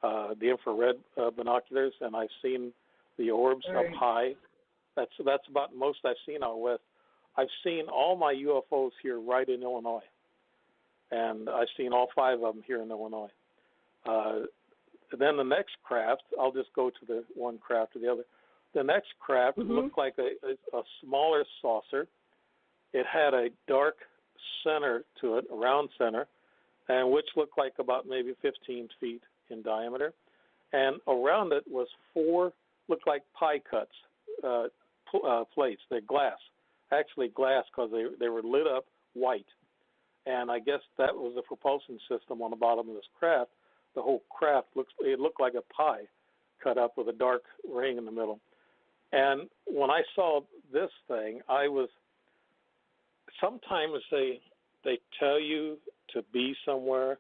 the infrared binoculars, and I've seen the orbs up high. That's about most I've seen out west. I've seen all my UFOs here right in Illinois, and I've seen all 5 of them here in Illinois. Then the next craft, I'll just go to the one craft or the other. The next craft looked like a smaller saucer. It had a dark center to it, a round center, and which looked like about maybe 15 feet in diameter. And around it was 4, looked like pie cuts, plates. They're glass, actually glass, because they were lit up white. And I guess that was the propulsion system on the bottom of this craft. The whole craft looked like a pie cut up with a dark ring in the middle. And when I saw this thing, sometimes they tell you to be somewhere.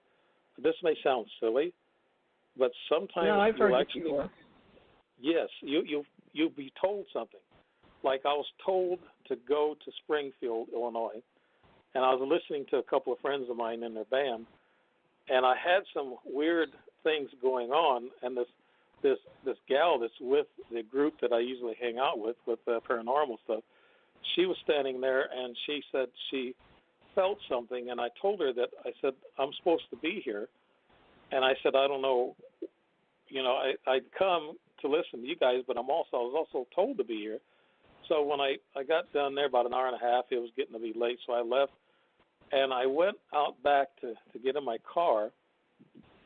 This may sound silly, but sometimes I've heard you'll it actually before. Yes, you'll be told something. Like I was told to go to Springfield, Illinois, and I was listening to a couple of friends of mine in their band, and I had some weird things going on, and this gal that's with the group that I usually hang out with paranormal stuff, she was standing there, and she said she felt something, and I told her that, I said, I'm supposed to be here, and I said, I don't know, I'd come to listen to you guys, but I was also told to be here. So when I got down there about an hour and a half, it was getting to be late, so I left, and I went out back to get in my car.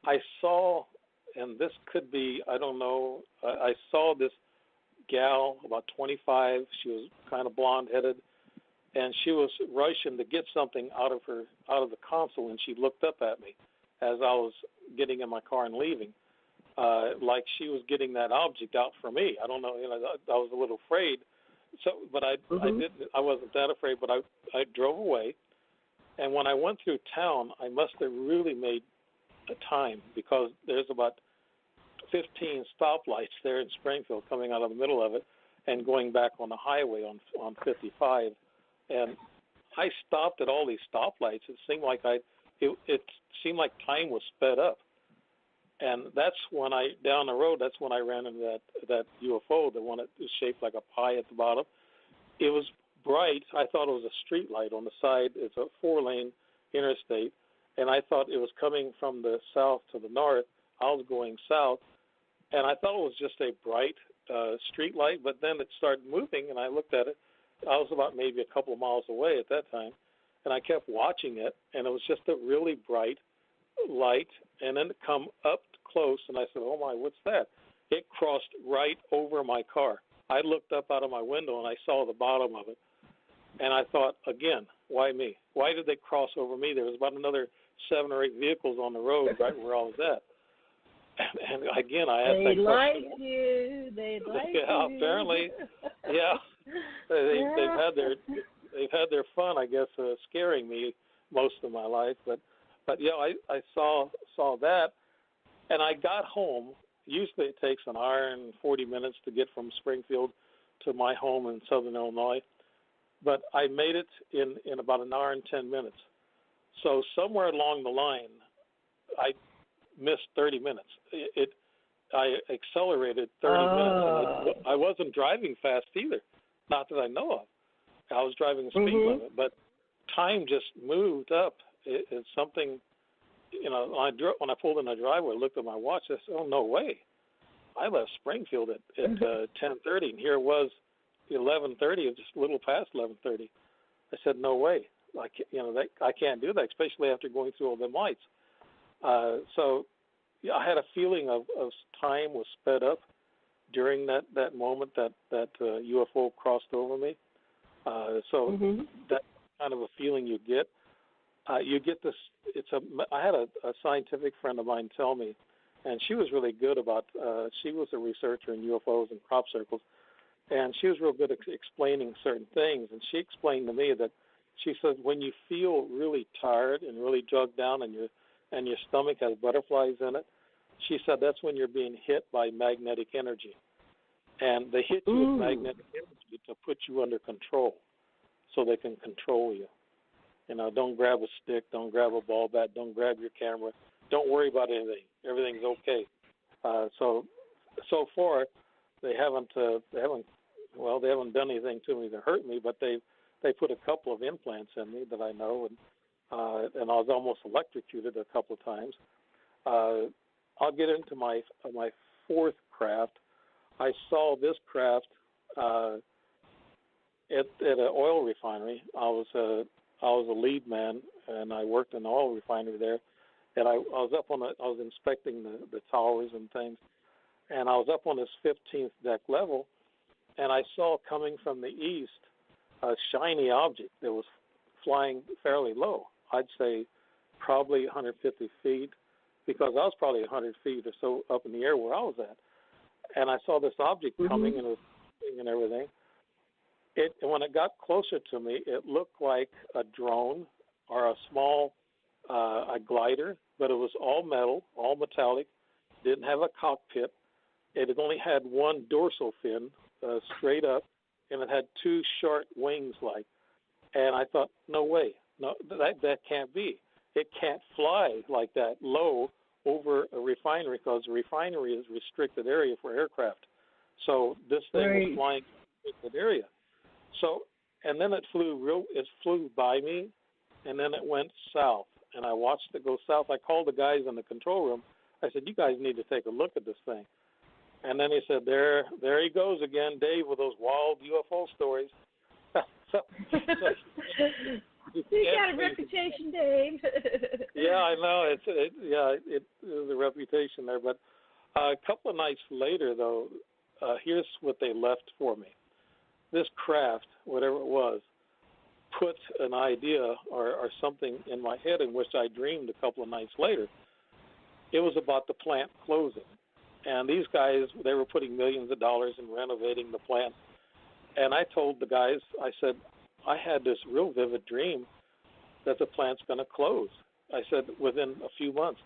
I saw, and this could be, I don't know, I saw this gal, about 25. She was kind of blonde-headed, and she was rushing to get something out of the console, and she looked up at me as I was getting in my car and leaving, like she was getting that object out for me. I don't know, I was a little afraid. So, but I wasn't that afraid. But I drove away, and when I went through town, I must have really made a time, because there's about 15 stoplights there in Springfield coming out of the middle of it and going back on the highway on 55. And I stopped at all these stoplights. It seemed like it seemed like time was sped up. And that's when down the road, that's when I ran into that UFO, the one that was shaped like a pie at the bottom. It was bright. I thought it was a street light on the side. It's a 4-lane interstate, and I thought it was coming from the south to the north. I was going south, and I thought it was just a bright street light, but then it started moving, and I looked at it. I was about maybe a couple of miles away at that time, and I kept watching it, and it was just a really bright light, and then it come up close, and I said, oh my, what's that? It crossed right over my car. I looked up out of my window, and I saw the bottom of it, and I thought, again, why me? Why did they cross over me? There was about another 7 or 8 vehicles on the road right where I was at. And again, I asked that question. They like yeah, you. Apparently, yeah. They've had their fun, I guess, scaring me most of my life. But yeah, I saw that, and I got home. Usually it takes an hour and 40 minutes to get from Springfield to my home in southern Illinois, but I made it in about an hour and 10 minutes. So somewhere along the line, I missed 30 minutes. I accelerated 30 minutes. And I wasn't driving fast either, not that I know of. I was driving the speed limit, but time just moved up. It's something, when I pulled in the driveway, I looked at my watch. I said, oh, no way. I left Springfield at 10:30, and here it was 11:30, just a little past 11:30. I said, no way. I can't do that, especially after going through all them lights. So yeah, I had a feeling of time was sped up during that moment that UFO crossed over me. So that's kind of a feeling you get. You get this. I had a scientific friend of mine tell me, and she was really good about. She was a researcher in UFOs and crop circles, and she was real good at explaining certain things. And she explained to me that she said when you feel really tired and really drugged down, and your stomach has butterflies in it, she said that's when you're being hit by magnetic energy, and they hit you with magnetic energy to put you under control, so they can control you. Don't grab a stick, don't grab a ball bat, don't grab your camera, don't worry about anything. Everything's okay. So far, they haven't done anything to me to hurt me, but they put a couple of implants in me that I know, and I was almost electrocuted a couple of times. I'll get into my fourth craft. I saw this craft at an oil refinery. I was a lead man, and I worked in an oil refinery there. And I was I was inspecting the towers and things, and I was up on this 15th deck level, and I saw coming from the east a shiny object that was flying fairly low. I'd say probably 150 feet, because I was probably 100 feet or so up in the air where I was at. And I saw this object coming, and it was moving and everything. And when it got closer to me, it looked like a drone or a small a glider, but it was all metal, all metallic, didn't have a cockpit, it had only had one dorsal fin straight up, and it had two short wings and I thought, no way, no, that can't be. It can't fly like that low over a refinery, because a refinery is a restricted area for aircraft. So this thing was flying in a restricted area. So, and then it flew by me, and then it went south, and I watched it go south. I called the guys in the control room. I said, you guys need to take a look at this thing. And then he said, there he goes again, Dave, with those wild UFO stories. You got a reputation, Dave. Yeah, I know. It was a reputation there. But a couple of nights later, though, here's what they left for me. This craft, whatever it was, put an idea or something in my head in which I dreamed a couple of nights later. It was about the plant closing. And these guys, they were putting millions of dollars in renovating the plant. And I told the guys, I said, I had this real vivid dream that the plant's going to close. I said, within a few months.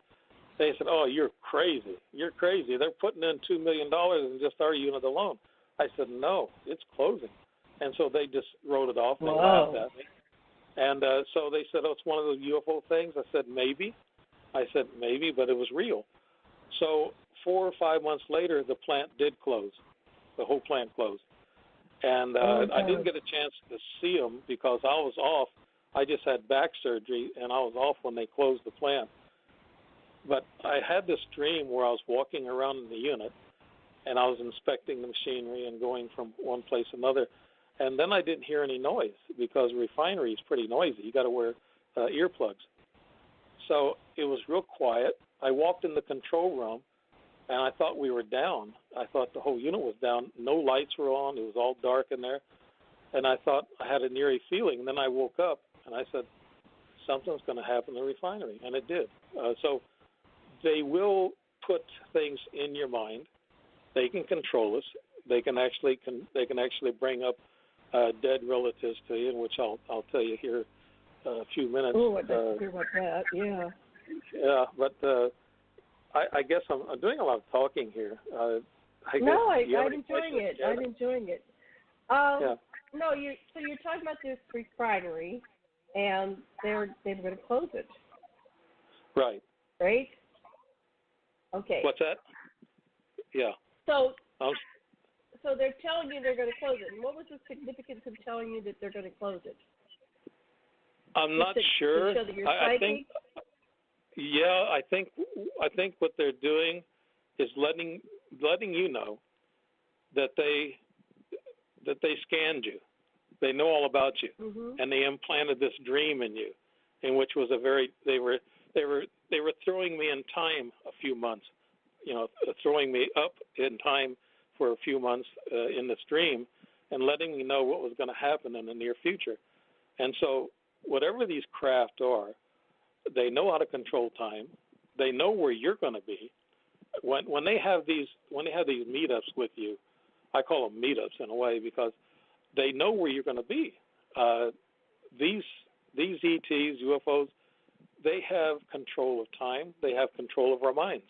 They said, oh, you're crazy. You're crazy. They're putting in $2 million in just our unit alone. I said, no, it's closing. And so they just wrote it off. They laughed at me. And so they said, oh, it's one of those UFO things. I said, maybe. But it was real. So 4 or 5 months later, the plant did close. The whole plant closed. And I didn't get a chance to see them because I was off. I just had back surgery, and I was off when they closed the plant. But I had this dream where I was walking around in the unit, and I was inspecting the machinery and going from one place to another. And then I didn't hear any noise because the refinery is pretty noisy. You got to wear earplugs. So it was real quiet. I walked in the control room, and I thought we were down. I thought the whole unit was down. No lights were on. It was all dark in there. And I thought I had an eerie feeling. And then I woke up, and I said, something's going to happen in the refinery. And it did. So they will put things in your mind. They can control us. They can actually bring up dead relatives to you, which I'll tell you here a few minutes. Oh, I'd like to hear about that. Yeah. Yeah, but I guess I'm doing a lot of talking here. I'm enjoying it. I'm enjoying it. Yeah. No, so you're talking about this refinery, and they're going to close it. Right. Right. Okay. What's that? Yeah. So they're telling you they're going to close it. And what was the significance of telling you that they're going to close it? I'm not sure. To show that you're I think. Yeah, I think what they're doing is letting you know that they scanned you. They know all about you, and they implanted this dream in you, in which was they were throwing me in time a few months, throwing me up in time for a few months in this dream, and letting me know what was going to happen in the near future. And so whatever these craft are, they know how to control time. They know where you're going to be. When they have these meetups with you, I call them meetups in a way because they know where you're going to be. These ETs, UFOs, they have control of time. They have control of our minds.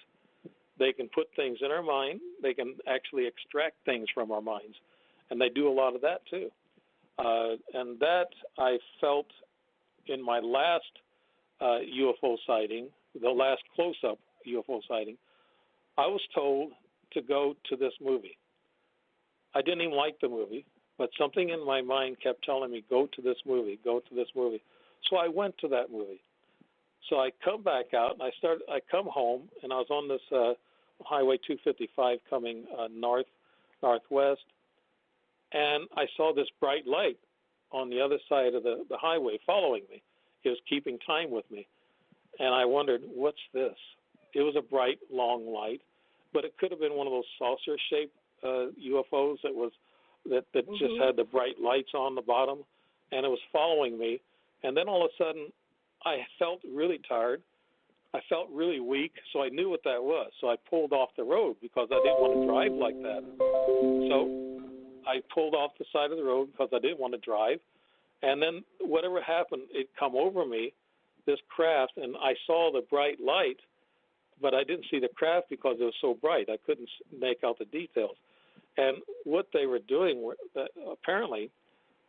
They can put things in our mind. They can actually extract things from our minds, and they do a lot of that too. And that I felt in my last UFO sighting, the last close-up UFO sighting. I was told to go to this movie. I didn't even like the movie, but something in my mind kept telling me, go to this movie, go to this movie. So I went to that movie. So I come back out, and I come home, and I was on this Highway 255 coming northwest, and I saw this bright light on the other side of the highway following me. It was keeping time with me. And I wondered, what's this? It was a bright, long light, but it could have been one of those saucer-shaped UFOs that just had the bright lights on the bottom, and it was following me. And then all of a sudden, I felt really tired. I felt really weak, so I knew what that was. So I pulled off the road because I didn't want to drive like that. So I pulled off the side of the road because I didn't want to drive. And then whatever happened, it come over me, this craft, and I saw the bright light but I didn't see the craft because it was so bright. I couldn't make out the details. And what they were doing, apparently,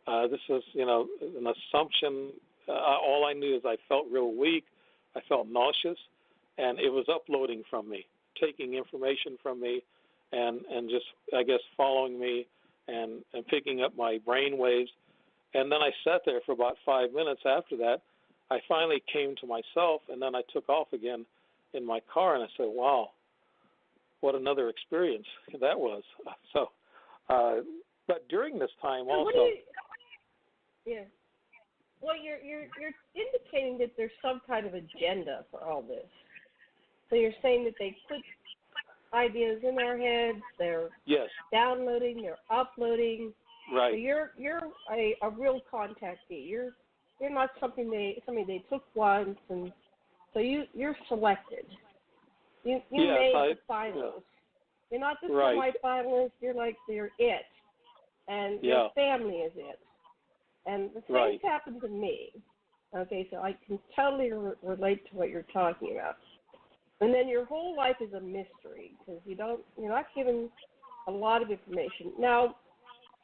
this was, an assumption. All I knew is I felt real weak. I felt nauseous, and it was uploading from me, taking information from me, and just, I guess, following me and picking up my brain waves. And then I sat there for about 5 minutes after that. I finally came to myself, and then I took off again in my car, and I said, wow, what another experience that was. So, but during this time so also. Yeah. Well, you're indicating that there's some kind of agenda for all this. So you're saying that they put ideas in our heads, they're downloading, they're uploading. Right. So you're a real contactee. You're not somebody they took once, and so you're selected. You made the finals. Yeah. You're not the semi-finalist. You're it, and your family is it. And the same happened to me. Okay, so I can totally relate to what you're talking about. And then your whole life is a mystery because you're not given a lot of information. Now,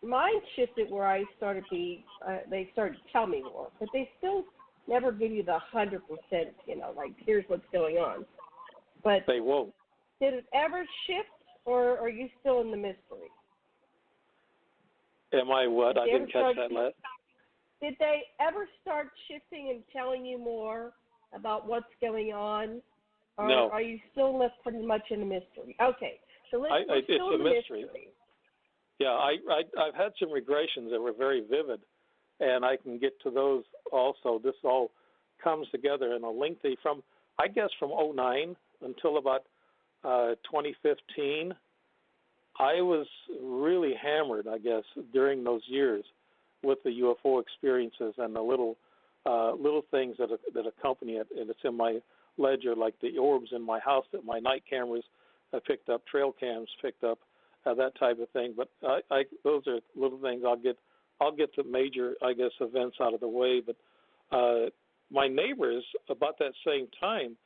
mine shifted where I started they started to tell me more, but they still never give you the 100%, like here's what's going on. But they won't. Did it ever shift, or are you still in the mystery? Am I what? I didn't catch that last. Did they ever start shifting and telling you more about what's going on? Or no. Are you still left pretty much in a mystery? Okay, so let's it's still a in the mystery. Yeah, I've had some regressions that were very vivid, and I can get to those also. This all comes together in a lengthy from 2009 until about 2015. I was really hammered, I guess, during those years with the UFO experiences and the little things that accompany it. And it's in my ledger, like the orbs in my house that my night cameras picked up, trail cams picked up, that type of thing. But those are little things. I'll get the major, I guess, events out of the way. But my neighbors, about that same time,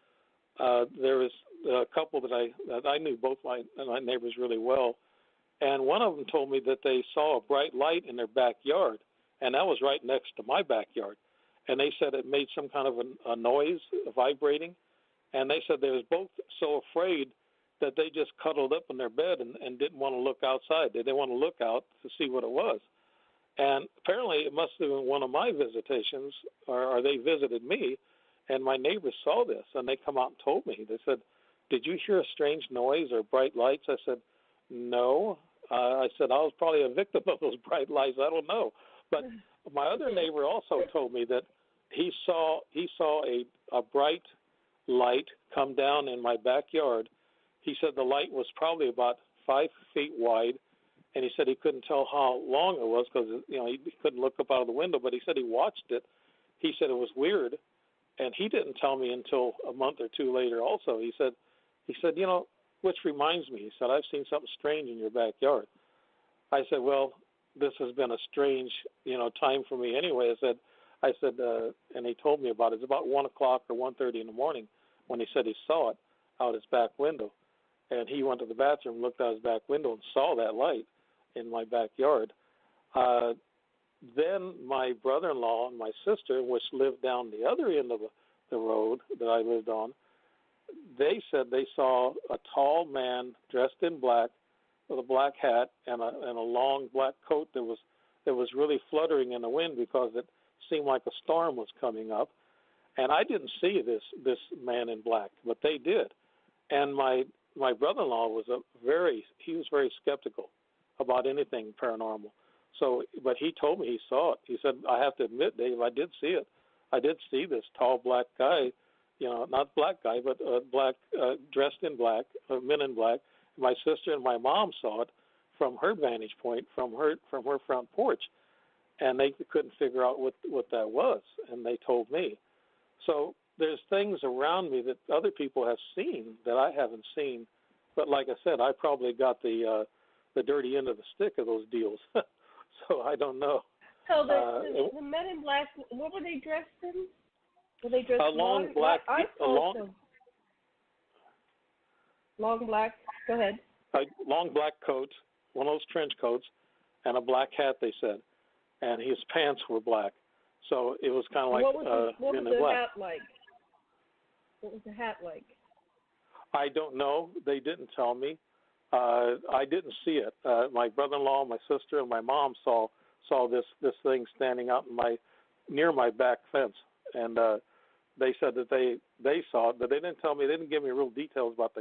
there was a couple that I knew both my neighbors really well, and one of them told me that they saw a bright light in their backyard, and that was right next to my backyard. And they said it made some kind of a noise, vibrating, and they said they was both so afraid that they just cuddled up in their bed and didn't want to look outside. They didn't want to look out to see what it was. And apparently it must have been one of my visitations, or they visited me, and my neighbors saw this, and they come out and told me. They said, did you hear a strange noise or bright lights? I said, no. I said, I was probably a victim of those bright lights. I don't know. But my other neighbor also told me that he saw a bright light come down in my backyard. He said the light was probably about 5 feet wide, and he said he couldn't tell how long it was because he couldn't look up out of the window. But he said he watched it. He said it was weird, and he didn't tell me until a month or two later. Also, he said, which reminds me. He said, I've seen something strange in your backyard. I said, well, this has been a strange, time for me anyway. I said, and he told me about it. It's about 1 o'clock or 1:30 in the morning when he said he saw it out his back window. And he went to the bathroom, looked out his back window, and saw that light in my backyard. Then my brother-in-law and my sister, which lived down the other end of the road that I lived on, they said they saw a tall man dressed in black with a black hat and a long black coat that was really fluttering in the wind because it seemed like a storm was coming up. And I didn't see this man in black, but they did. And my brother-in-law was very skeptical about anything paranormal. So, but he told me he saw it. He said, I have to admit, Dave, I did see it. I did see this tall black guy, not black guy, but black, dressed in black, men in black. My sister and my mom saw it from her vantage point, from her front porch, and they couldn't figure out what that was, and they told me. So there's things around me that other people have seen that I haven't seen, but like I said, I probably got the dirty end of the stick of those deals. So I don't know. So the men in black, what were they dressed in? Were they dressed long black? Long black. Go ahead. A long black coat, one of those trench coats, and a black hat, they said. And his pants were black. So it was kind of like what was the black. hat like? What was the hat like? I don't know. They didn't tell me. I didn't see it. My brother-in-law, my sister, and my mom saw this thing standing out near my back fence, and they said that they saw it, but they didn't tell me. They didn't give me real details about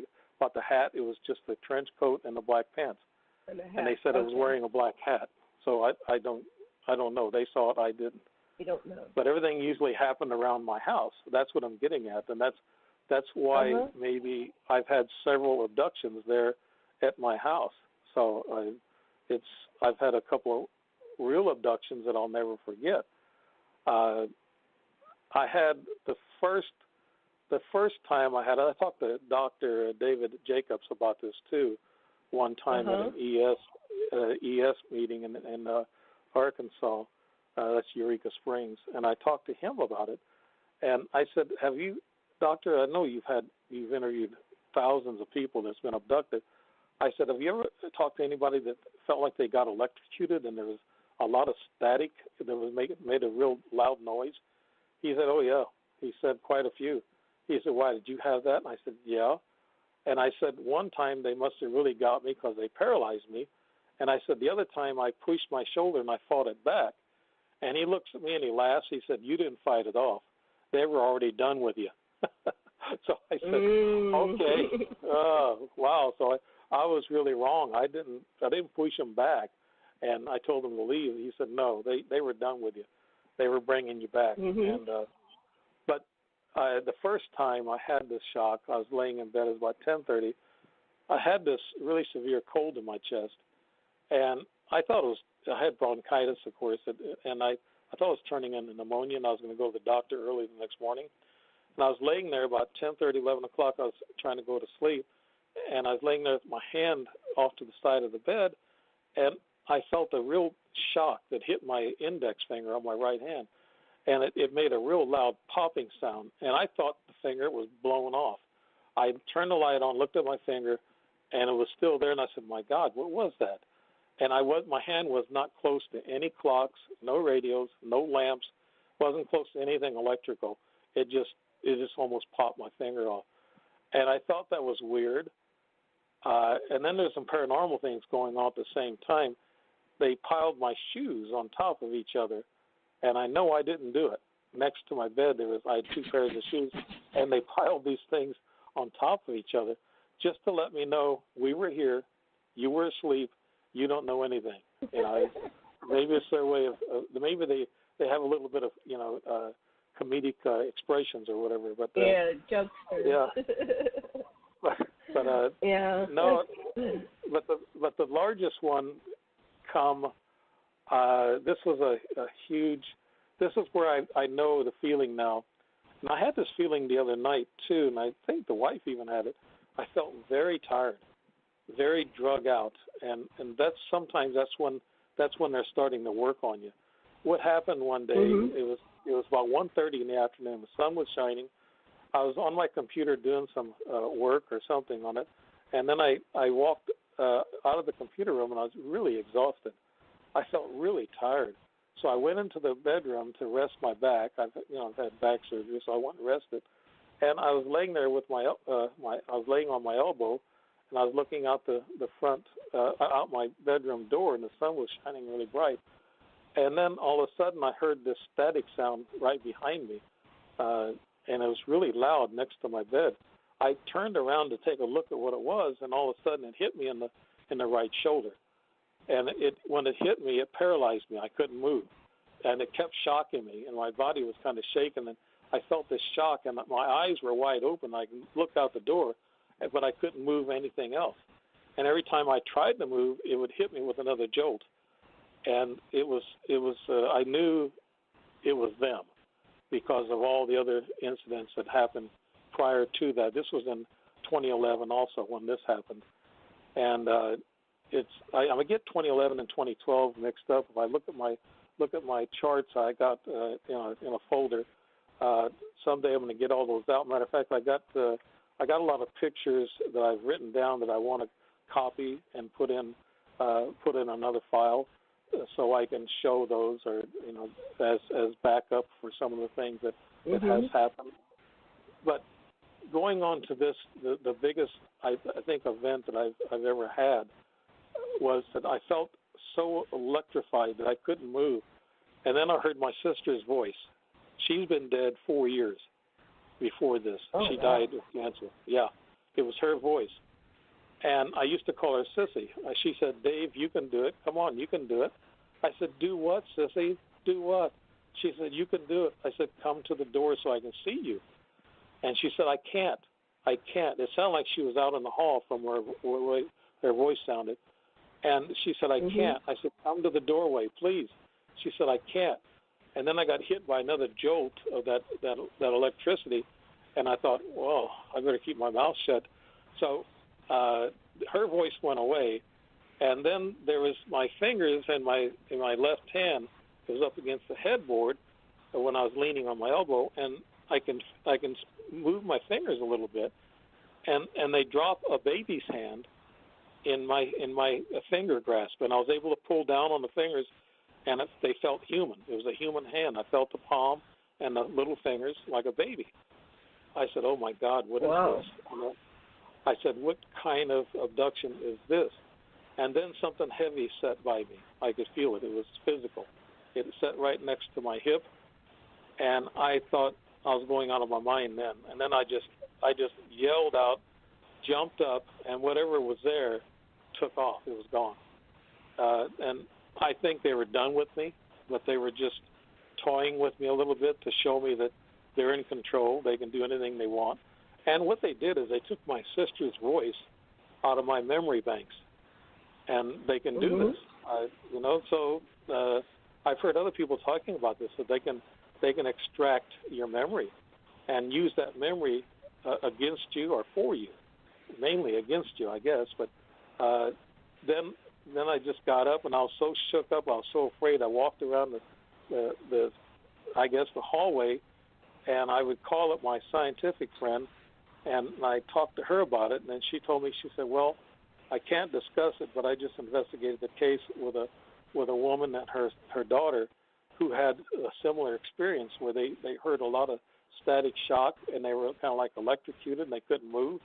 the hat. It was just the trench coat and the black pants, and they said I was wearing a black hat. So I don't know. They saw it. I didn't. You don't know. But everything usually happened around my house. That's what I'm getting at, and that's why maybe I've had several abductions there at my house. So I've had a couple of real abductions that I'll never forget. I had the first time I talked to Dr. David Jacobs about this too, one time at an ES meeting in Arkansas. That's Eureka Springs, and I talked to him about it. And I said, "Have you, Doctor? I know you've interviewed thousands of people that's been abducted." I said, "Have you ever talked to anybody that felt like they got electrocuted and there was a lot of static that was made a real loud noise?" He said, "Oh yeah." He said, "Quite a few." He said, "Why, did you have that?" And I said, "Yeah." And I said, "One time they must have really got me because they paralyzed me." And I said, "The other time I pushed my shoulder and I fought it back." And he looks at me and he laughs. He said, "You didn't fight it off. They were already done with you." So I said, "Okay." Oh, wow. So I was really wrong. I didn't push them back, and I told them to leave. He said, "No, they were done with you. They were bringing you back." And but the first time I had this shock, I was laying in bed. It was about 10:30. I had this really severe cold in my chest, and I thought I had bronchitis, of course, and I thought it was turning into pneumonia, and I was going to go to the doctor early the next morning. And I was laying there about 10:30, 11 o'clock. I was trying to go to sleep, and I was laying there with my hand off to the side of the bed, and I felt a real shock that hit my index finger on my right hand, and it made a real loud popping sound, and I thought the finger was blown off. I turned the light on, looked at my finger, and it was still there, and I said, "My God, what was that?" And my hand was not close to any clocks, no radios, no lamps, wasn't close to anything electrical. It just almost popped my finger off. And I thought that was weird. And then there's some paranormal things going on at the same time. They piled my shoes on top of each other, and I know I didn't do it. Next to my bed, I had two pairs of shoes, and they piled these things on top of each other just to let me know we were here, you were asleep, you don't know anything. Maybe it's their way of maybe they have a little bit of comedic expressions or whatever. But jokesters. Yeah. but yeah. No. But the largest one this was a huge. This is where I know the feeling now. And I had this feeling the other night too, and I think the wife even had it. I felt very tired, very drug out, and that's when they're starting to work on you. What happened one day? It was about 1:30 in the afternoon. The sun was shining. I was on my computer doing some work or something on it, and then I walked out of the computer room, and I was really exhausted. I felt really tired, so I went into the bedroom to rest my back. I've had back surgery, so I went and rested. And I was laying there with I was laying on my elbow, and I was looking out the front, out my bedroom door, and the sun was shining really bright. And then all of a sudden, I heard this static sound right behind me, and it was really loud next to my bed. I turned around to take a look at what it was, and all of a sudden, it hit me in the right shoulder. And when it hit me, it paralyzed me. I couldn't move, and it kept shocking me, and my body was kind of shaking. And I felt this shock, and my eyes were wide open. I looked out the door, but I couldn't move anything else. And every time I tried to move, it would hit me with another jolt. And it was. I knew it was them because of all the other incidents that happened prior to that. This was in 2011 also when this happened, and I get 2011 and 2012 mixed up. If I look at my charts, I got in a folder. Someday I'm going to get all those out. Matter of fact, I got I got a lot of pictures that I've written down that I want to copy and put in another file, so I can show those, or as backup for some of the things that has happened. But going on to this, the biggest I think event that I've ever had was that I felt so electrified that I couldn't move, and then I heard my sister's voice. She's been dead 4 years before this. She died of cancer. Yeah, it was her voice. And I used to call her Sissy. She said, Dave, you can do it. Come on, you can do it. I said, do what, Sissy? Do what? She said, you can do it. I said, come to the door so I can see you. And she said, I can't. It sounded like she was out in the hall from where her voice sounded. And she said, I can't. I said, come to the doorway, please. She said, I can't. And then I got hit by another jolt of that electricity, and I thought, well, I better keep my mouth shut. So her voice went away, and then there was my fingers in my left hand. It was up against the headboard when I was leaning on my elbow, and I can move my fingers a little bit, and they drop a baby's hand in my finger grasp, and I was able to pull down on the fingers, and they felt human. It was a human hand. I felt the palm and the little fingers like a baby. I said, oh, my God, what is this? I said, what kind of abduction is this? And then something heavy sat by me. I could feel it. It was physical. It sat right next to my hip, and I thought I was going out of my mind then. And then I just yelled out, jumped up, and whatever was there took off. It was gone. And I think they were done with me, but they were just toying with me a little bit to show me that they're in control. They can do anything they want. And what they did is they took my sister's voice out of my memory banks, and they can do this. So I've heard other people talking about this, that they can extract your memory and use that memory against you or for you, mainly against you, I guess. But then I just got up, and I was so shook up, I was so afraid. I walked around the hallway, and I would call up my scientific friend, and I talked to her about it, and then she told me, she said, well, I can't discuss it, but I just investigated the case with a woman and her daughter who had a similar experience where they heard a lot of static shock, and they were kind of like electrocuted, and they couldn't move,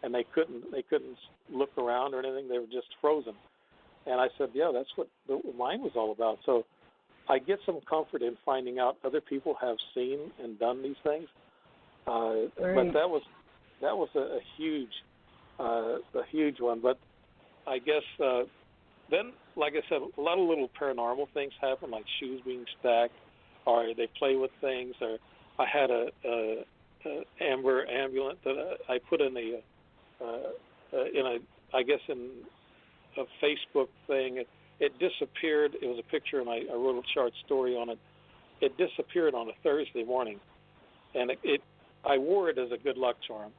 and they couldn't look around or anything. They were just frozen. And I said, yeah, that's what mine was all about. So I get some comfort in finding out other people have seen and done these things. But that was a huge one. But I guess then, like I said, a lot of little paranormal things happen, like shoes being stacked, or they play with things. Or I had a amber amulet that I put in a Facebook thing. It disappeared. It was a picture, and I wrote a short story on it. It disappeared on a Thursday morning, and I wore it as a good luck charm.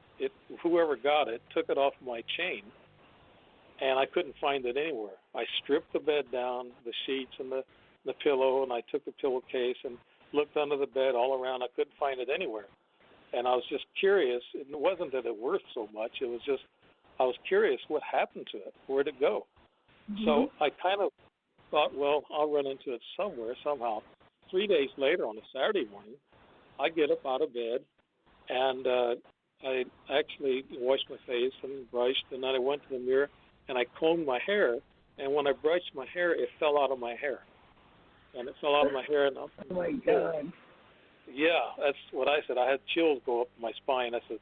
Whoever got it took it off my chain, and I couldn't find it anywhere. I stripped the bed down, the sheets and the pillow, and I took the pillowcase and looked under the bed all around. I couldn't find it anywhere, and I was just curious. It wasn't that it worth so much. It was just I was curious what happened to it. Where'd it go? So I kind of thought, well, I'll run into it somewhere, somehow. 3 days later, on a Saturday morning, I get up out of bed, and I actually washed my face and brushed, and then I went to the mirror, and I combed my hair, and when I brushed my hair, it fell out of my hair. And it fell out of my hair. And up. Oh, my God. Yeah, that's what I said. I had chills go up my spine. I said,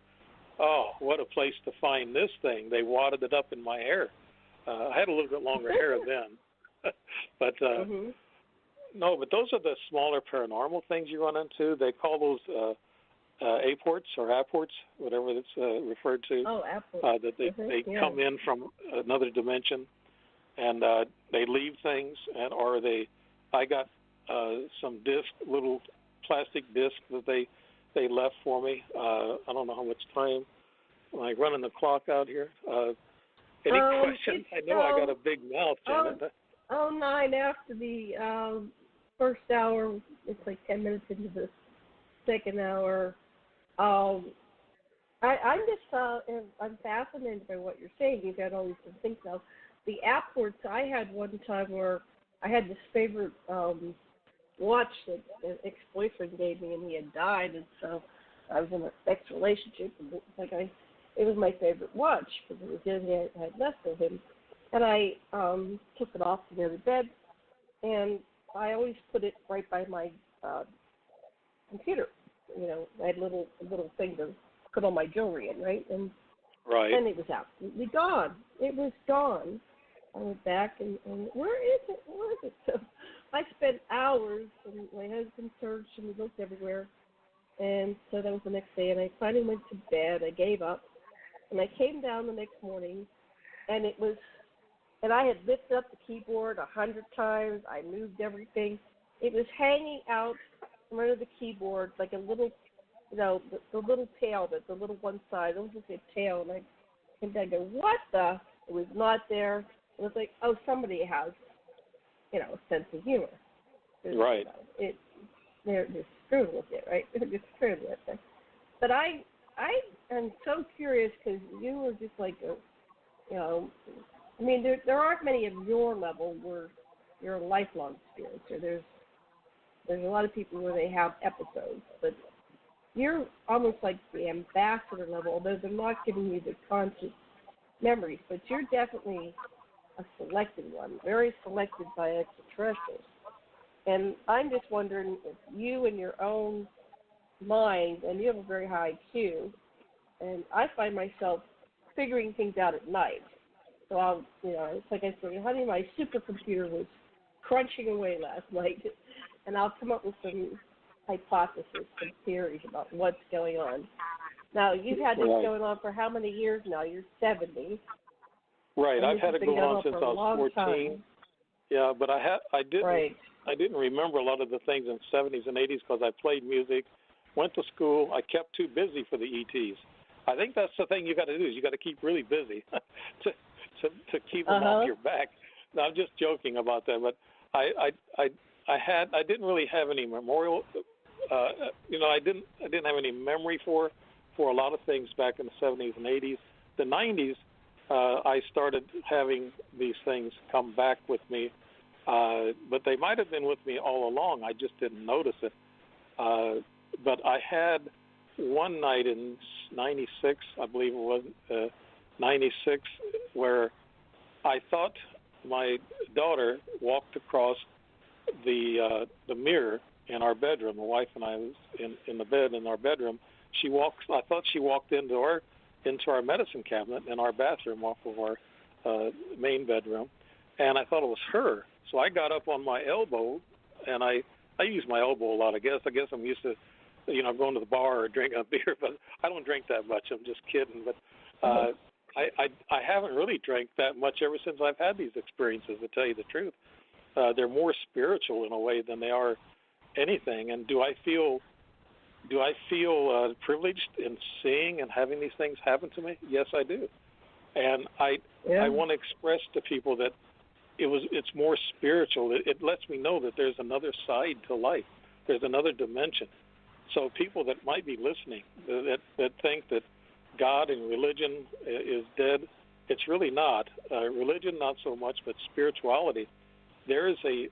oh, what a place to find this thing. They wadded it up in my hair. I had a little bit longer hair then. But no, but those are the smaller paranormal things you run into. They call those apports or apports, whatever it's referred to. Oh, apports. That they come in from another dimension, and they leave things, I got some little plastic discs that they left for me. I don't know how much time. Am I running the clock out here? Any questions? I know I got a big mouth, Janet. 9 after the first hour. It's like 10 minutes into the second hour. I'm just I'm fascinated by what you're saying. You've got all these different things now. The app ports, I had one time where I had this favorite watch that an ex-boyfriend gave me, and he had died, and so I was in an ex-relationship, and it was my favorite watch because it was his, I had left with him, and I took it off to go to bed, and I always put it right by my computer. You know, I had a little thing to put all my jewelry in, right? And right. And it was absolutely gone. It was gone. I went back and where is it? Where is it? So I spent hours, and my husband searched, and we looked everywhere. And so that was the next day, and I finally went to bed. I gave up, and I came down the next morning, and I had lifted up the keyboard 100 times. I moved everything. It was hanging out from under the keyboard like a little, you know, the little tail, the little one side. It was just a tail, and I came down and go, what the? It was not there. It was like, oh, somebody has, you know, a sense of humor. Right. They're screwing with it, right? They're just screwing with it. But I am so curious because you were just like, you know, I mean, there aren't many of your level where you're a lifelong experiencer. There's a lot of people where they have episodes, but you're almost like the ambassador level, although they're not giving you the conscious memories, but you're definitely a selected one, very selected by extraterrestrials. And I'm just wondering if you in your own mind, and you have a very high IQ, and I find myself figuring things out at night. So I'll, you know, it's like I said, honey, my supercomputer was crunching away last night, and I'll come up with some hypotheses, some theories about what's going on. Now, you've had this going on for how many years now? You're 70. Right, I've had it going on since I was 14. Time. Yeah, but I didn't remember a lot of the things in the 70s and 80s because I played music, went to school. I kept too busy for the ETs. I think that's the thing you got to do is you got to keep really busy to keep them off your back. No, I'm just joking about that, but I didn't really have any memorial. You know, I didn't have any memory for a lot of things back in the 70s and 80s. The 90s, I started having these things come back with me, but they might have been with me all along. I just didn't notice it. But I had one night in 96, I believe it was 96, where I thought my daughter walked across the mirror in our bedroom. My wife and I was in the bed in our bedroom. I thought she walked into our medicine cabinet in our bathroom off of our main bedroom, and I thought it was her. So I got up on my elbow, and I use my elbow a lot. I guess I'm used to, you know, going to the bar or drinking a beer, but I don't drink that much. I'm just kidding. But I haven't really drank that much ever since I've had these experiences, to tell you the truth. They're more spiritual in a way than they are anything. And do I feel privileged in seeing and having these things happen to me? Yes, I do. And I want to express to people that it's more spiritual. It lets me know that there's another side to life. There's another dimension. So people that might be listening that think that God and religion is dead, it's really not. Religion, not so much, but spirituality. There is a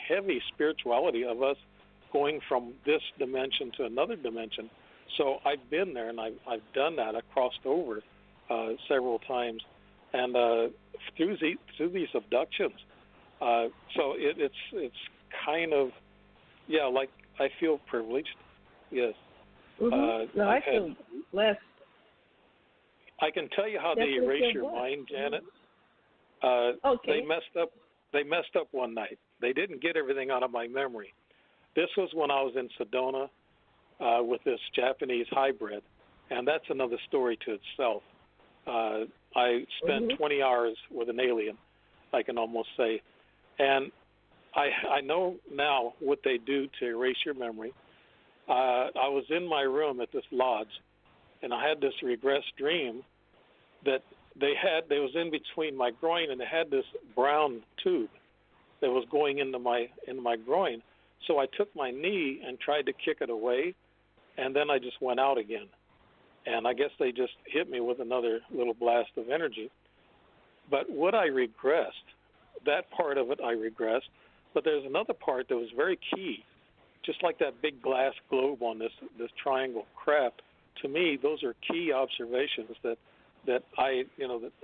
heavy spirituality of us going from this dimension to another dimension. So I've been there, and I've done that. I crossed over several times, and through these abductions. So it's kind of, like I feel privileged. Yes. Mm-hmm. No, I feel blessed. I can tell you how they erase your mind, Janet. Okay. They messed up one night. They didn't get everything out of my memory. This was when I was in Sedona with this Japanese hybrid, and that's another story to itself. I spent 20 hours with an alien, I can almost say. And I know now what they do to erase your memory. I was in my room at this lodge, and I had this regressed dream that they was in between my groin, and they had this brown tube that was going into my groin. So I took my knee and tried to kick it away, and then I just went out again. And I guess they just hit me with another little blast of energy. But what I regressed, that part of it I regressed, but there's another part that was very key, just like that big glass globe on this triangle craft. To me, those are key observations that I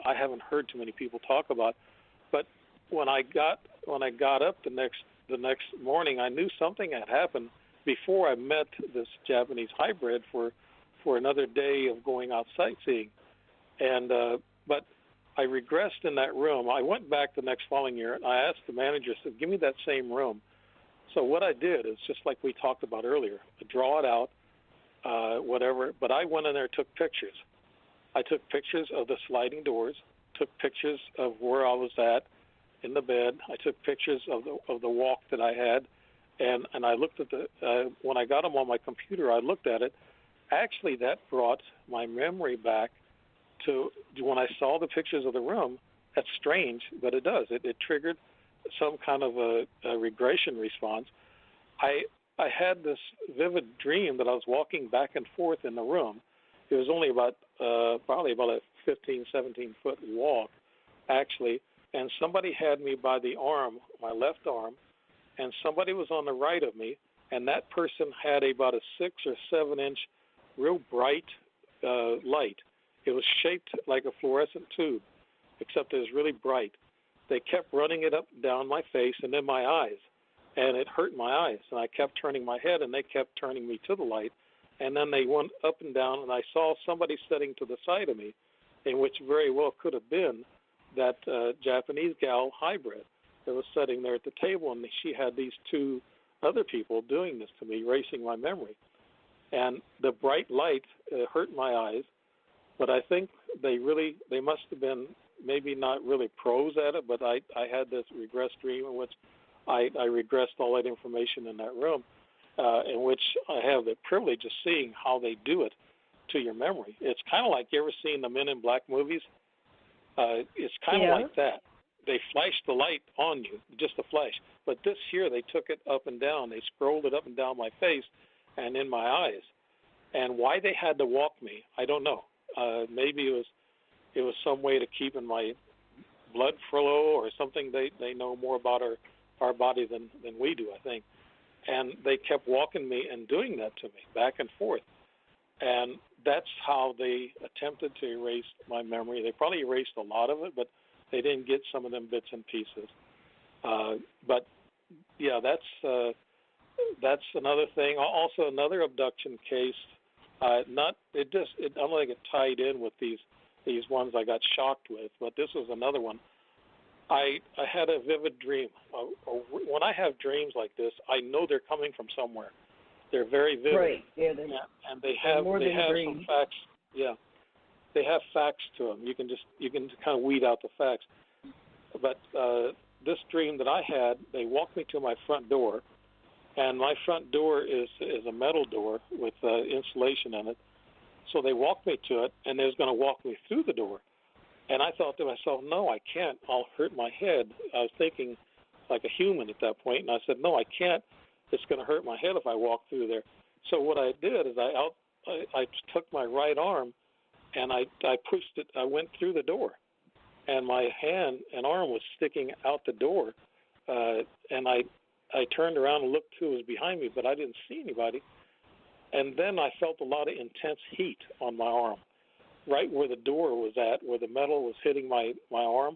haven't heard too many people talk about. But when I got up the next morning, I knew something had happened before I met this Japanese hybrid for another day of going out sightseeing. And but I regressed in that room. I went back the next following year, and I asked the manager, I said, give me that same room. So what I did is just like we talked about earlier, draw it out, whatever. But I went in there and took pictures. I took pictures of the sliding doors, took pictures of where I was at in the bed. I took pictures of the walk that I had, and I looked at when I got them on my computer, I looked at it. Actually, that brought my memory back to when I saw the pictures of the room. That's strange, but it does. It triggered some kind of a regression response. I had this vivid dream that I was walking back and forth in the room. It was only probably about a 15, 17-foot walk, actually, and somebody had me by the arm, my left arm, and somebody was on the right of me, and that person had about a 6 or 7 inch real bright light. It was shaped like a fluorescent tube, except it was really bright. They kept running it up and down my face and in my eyes, and it hurt my eyes. And I kept turning my head, and they kept turning me to the light. And then they went up and down, and I saw somebody sitting to the side of me, in which very well could have been that Japanese gal hybrid that was sitting there at the table, and she had these 2 other people doing this to me, erasing my memory. And the bright light hurt my eyes, but I think they must have been maybe not really pros at it, but I had this regressed dream in which I regressed all that information in that room, in which I have the privilege of seeing how they do it to your memory. It's kind of like, you ever seen the Men in Black movies? It's kind of like that. They flash the light on you, just a flash. But this here, they took it up and down. They scrolled it up and down my face and in my eyes. And why they had to walk me, I don't know. Maybe it was some way to keep in my blood flow or something. They know more about our body than we do, I think. And they kept walking me and doing that to me, back and forth. And that's how they attempted to erase my memory. They probably erased a lot of it, but they didn't get some of them bits and pieces. But yeah, that's another thing. Also, another abduction case. I don't think it tied in with these ones I got shocked with, but this was another one. I had a vivid dream. When I have dreams like this, I know they're coming from somewhere. They're very vivid. Right. Yeah, and they have some facts. Yeah, they have facts to them. You can kind of weed out the facts. But this dream that I had, they walked me to my front door, and my front door is a metal door with insulation in it. So they walked me to it, and they was going to walk me through the door. And I thought to myself, no, I can't. I'll hurt my head. I was thinking like a human at that point, and I said, no, I can't. It's going to hurt my head if I walk through there. So what I did is I took my right arm, and I pushed it. I went through the door, and my hand and arm was sticking out the door. And I turned around and looked who was behind me, but I didn't see anybody. And then I felt a lot of intense heat on my arm, right where the door was at, where the metal was hitting my arm,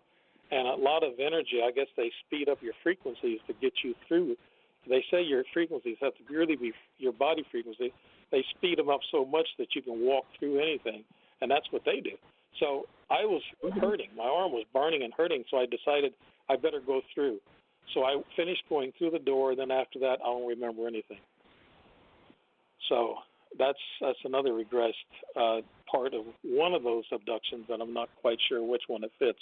and a lot of energy. I guess they speed up your frequencies to get you through. They say your frequencies have to really be your body frequency. They speed them up so much that you can walk through anything, and that's what they do. So I was hurting. My arm was burning and hurting, so I decided I better go through. So I finished going through the door, and then after that, I don't remember anything. So that's another regressed part of one of those abductions, and I'm not quite sure which one it fits.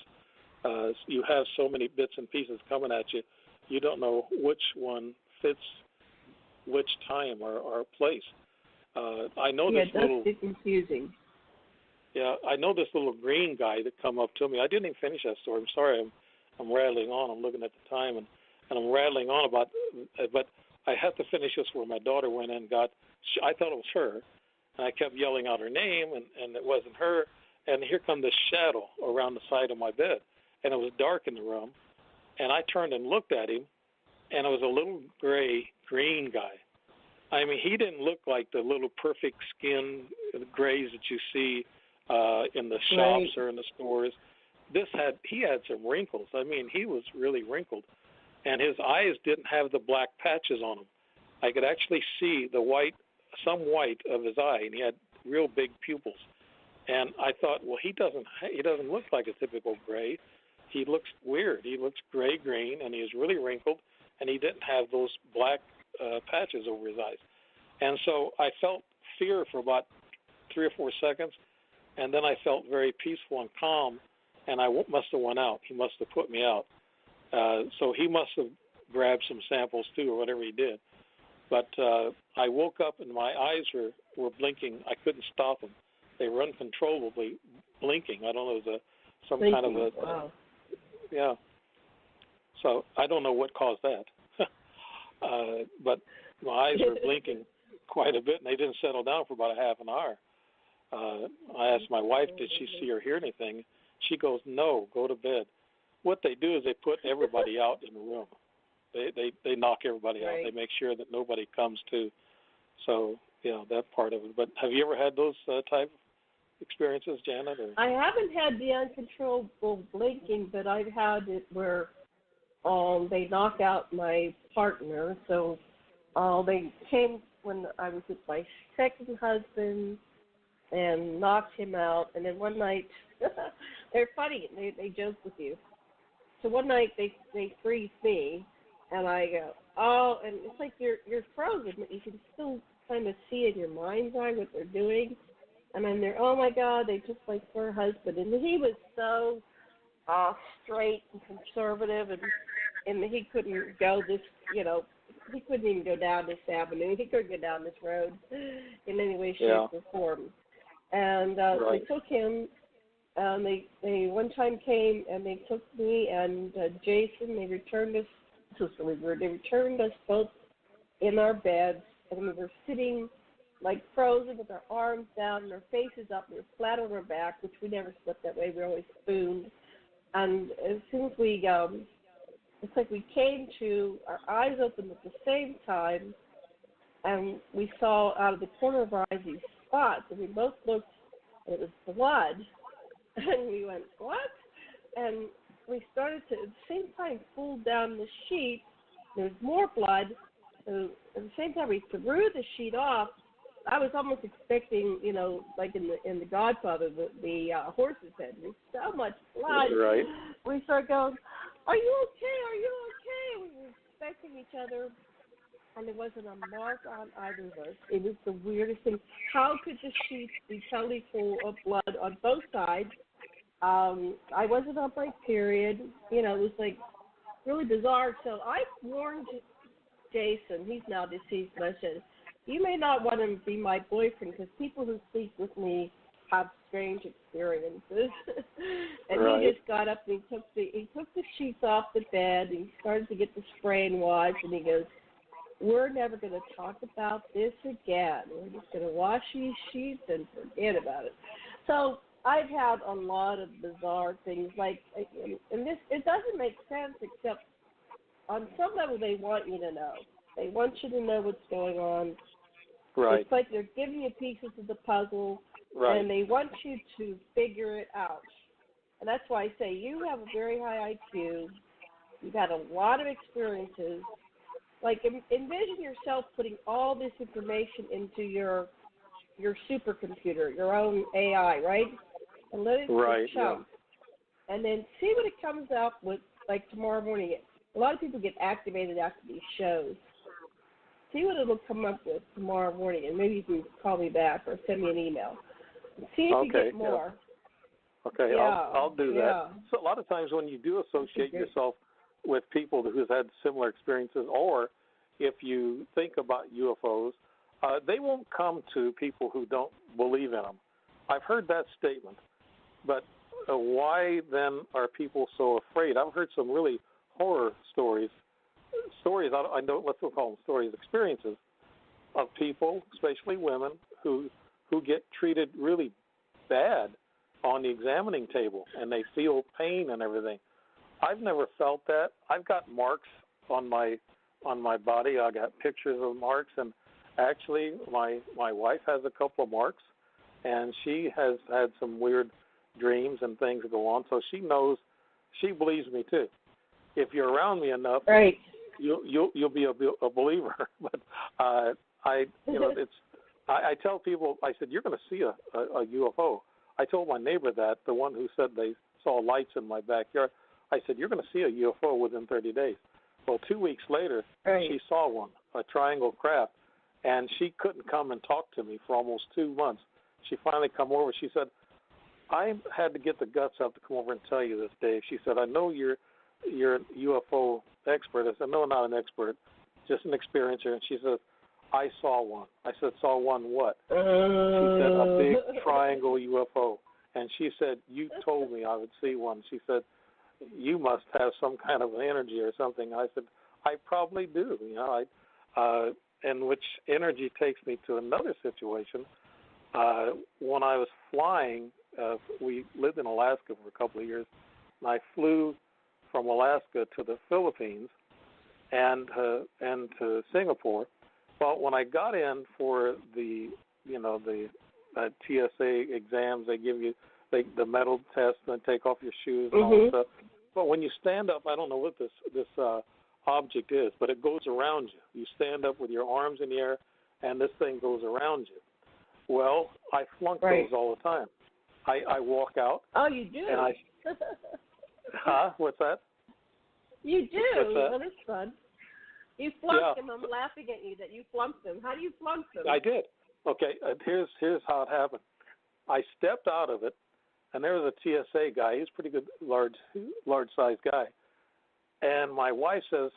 You have so many bits and pieces coming at you, you don't know which one fits which time or place. I know this little. Yeah, that's confusing. Yeah, I know this little green guy that come up to me. I didn't even finish that story. I'm sorry. I'm rattling on. I'm looking at the time, and I'm rattling on about. But I have to finish this where my daughter went in and got. I thought it was her, And I kept yelling out her name, and it wasn't her. And here come this shadow around the side of my bed. And it was dark in the room. And I turned and looked at him, and it was a little gray-green guy. I mean, he didn't look like the little perfect skin grays that you see in the shops or in the stores. He had some wrinkles. I mean, he was really wrinkled. And his eyes didn't have the black patches on them. I could actually see some white of his eye, and he had real big pupils. And I thought, well, he doesn't look like a typical gray. He looks weird. He looks gray-green, and he was really wrinkled, and he didn't have those black patches over his eyes. And so I felt fear for about 3 or 4 seconds, and then I felt very peaceful and calm, and I must have went out. He must have put me out. So he must have grabbed some samples too, or whatever he did. But I woke up and my eyes were blinking. I couldn't stop them. They were uncontrollably blinking. I don't know, some kind of a wow. Yeah. So I don't know what caused that. But my eyes were blinking quite a bit, and they didn't settle down for about a half an hour. I asked my wife, did she see or hear anything? She goes, no, go to bed. What they do is they put everybody out in the room. They knock everybody out. They make sure that nobody comes to. So, that part of it. But have you ever had those type of experiences, Janet? Or? I haven't had the uncontrollable blinking, but I've had it where they knock out my partner. So they came when I was with my second husband and knocked him out. And then one night, they're funny. They joke with you. So one night they freeze me, and I go, oh, and it's like you're frozen, but you can still kind of see in your mind's eye what they're doing. And then they're, oh my God, they just like her husband. And he was so straight and conservative, and he couldn't go this, he couldn't even go down this avenue. He couldn't go down this road in any way, shape, or form. And they took him. They one time came and they took me and Jason. They returned us. This was really weird. They returned us both in our beds, and we were sitting like frozen with our arms down and our faces up. We were flat on our back, which we never slept that way. We were always spooned. And as soon as we, it's like we came to, our eyes opened at the same time, and we saw out of the corner of our eyes these spots, and we both looked, and it was blood. And we went, what? And we started to, at the same time, pull down the sheet. There was more blood. So at the same time, we threw the sheet off. I was almost expecting, like in the Godfather, the horse's head. There's so much blood. Right. We started going, are you okay? Are you okay? We were expecting each other, and there wasn't a mark on either of us. It was the weirdest thing. How could the sheet be totally full of blood on both sides? I wasn't on my period. It was like really bizarre. So I warned Jason, he's now deceased, I said, you may not want him to be my boyfriend because people who sleep with me have strange experiences. And he just got up and he took the sheets off the bed and he started to get the spray and wash, and he goes, we're never going to talk about this again. We're just going to wash these sheets and forget about it. So I've had a lot of bizarre things, like, and this, it doesn't make sense except on some level they want you to know. They want you to know what's going on. Right. It's like they're giving you pieces of the puzzle, and they want you to figure it out. And that's why I say you have a very high IQ. You've had a lot of experiences. Like, envision yourself putting all this information into your supercomputer, your own AI, right? And let it chunk. Yeah. And then see what it comes up with, like tomorrow morning. A lot of people get activated after these shows. See what it'll come up with tomorrow morning, and maybe you can call me back or send me an email. See if you get more. Yeah. Okay, yeah. I'll do that. Yeah. So a lot of times when you do associate yourself with people who've had similar experiences, or if you think about UFOs, they won't come to people who don't believe in them. I've heard that statement, but why then are people so afraid? I've heard some really horror stories, I know, let's call them stories, experiences of people, especially women, who who get treated really bad on the examining table, and they feel pain and everything. I've never felt that. I've got marks on my body. I got pictures of marks, and actually my wife has a couple of marks, and she has had some weird dreams and things that go on, so she knows. She believes me too. If you're around me enough, right, you'll be a believer. But I tell people, I said, you're going to see a UFO. I told my neighbor that, the one who said they saw lights in my backyard. I said, you're going to see a UFO within 30 days. Well, 2 weeks later, right. she saw one, a triangle craft, and she couldn't come and talk to me for almost 2 months. She finally come over. She said, I had to get the guts up to come over and tell you this, Dave. She said, I know you're a UFO expert. I said, no, not an expert, just an experiencer. And she said, I saw one. I said, saw one what? She said, a big triangle UFO. And she said, you told me I would see one. She said, you must have some kind of energy or something. I said, I probably do. And which energy takes me to another situation. When I was flying, we lived in Alaska for a couple of years, and I flew from Alaska to the Philippines and to Singapore. Well, when I got in for the TSA exams, they give you the metal test and take off your shoes and all that stuff. But when you stand up, I don't know what this object is, but it goes around you. You stand up with your arms in the air, and this thing goes around you. Well, I flunk those all the time. I walk out. Oh, you do? And what's that? You do? What's that? Well, that's fun. You flunked them. I'm laughing at you that you flunked them. How do you flunk them? I did. Okay, here's how it happened. I stepped out of it, and there was a TSA guy. He was a pretty good, large-sized guy. And my wife says,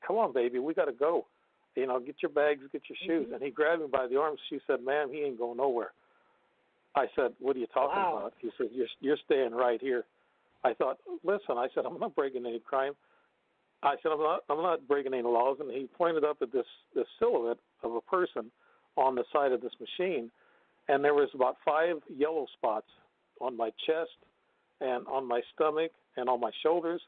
come on, baby, we got to go. Get your bags, get your shoes. And he grabbed me by the arms. She said, ma'am, he ain't going nowhere. I said, what are you talking about? He said, you're staying right here. I thought, listen, I said, I'm not breaking any crime. I said, I'm not breaking any laws. And he pointed up at this silhouette of a person on the side of this machine, and there was about 5 yellow spots on my chest and on my stomach and on my shoulders.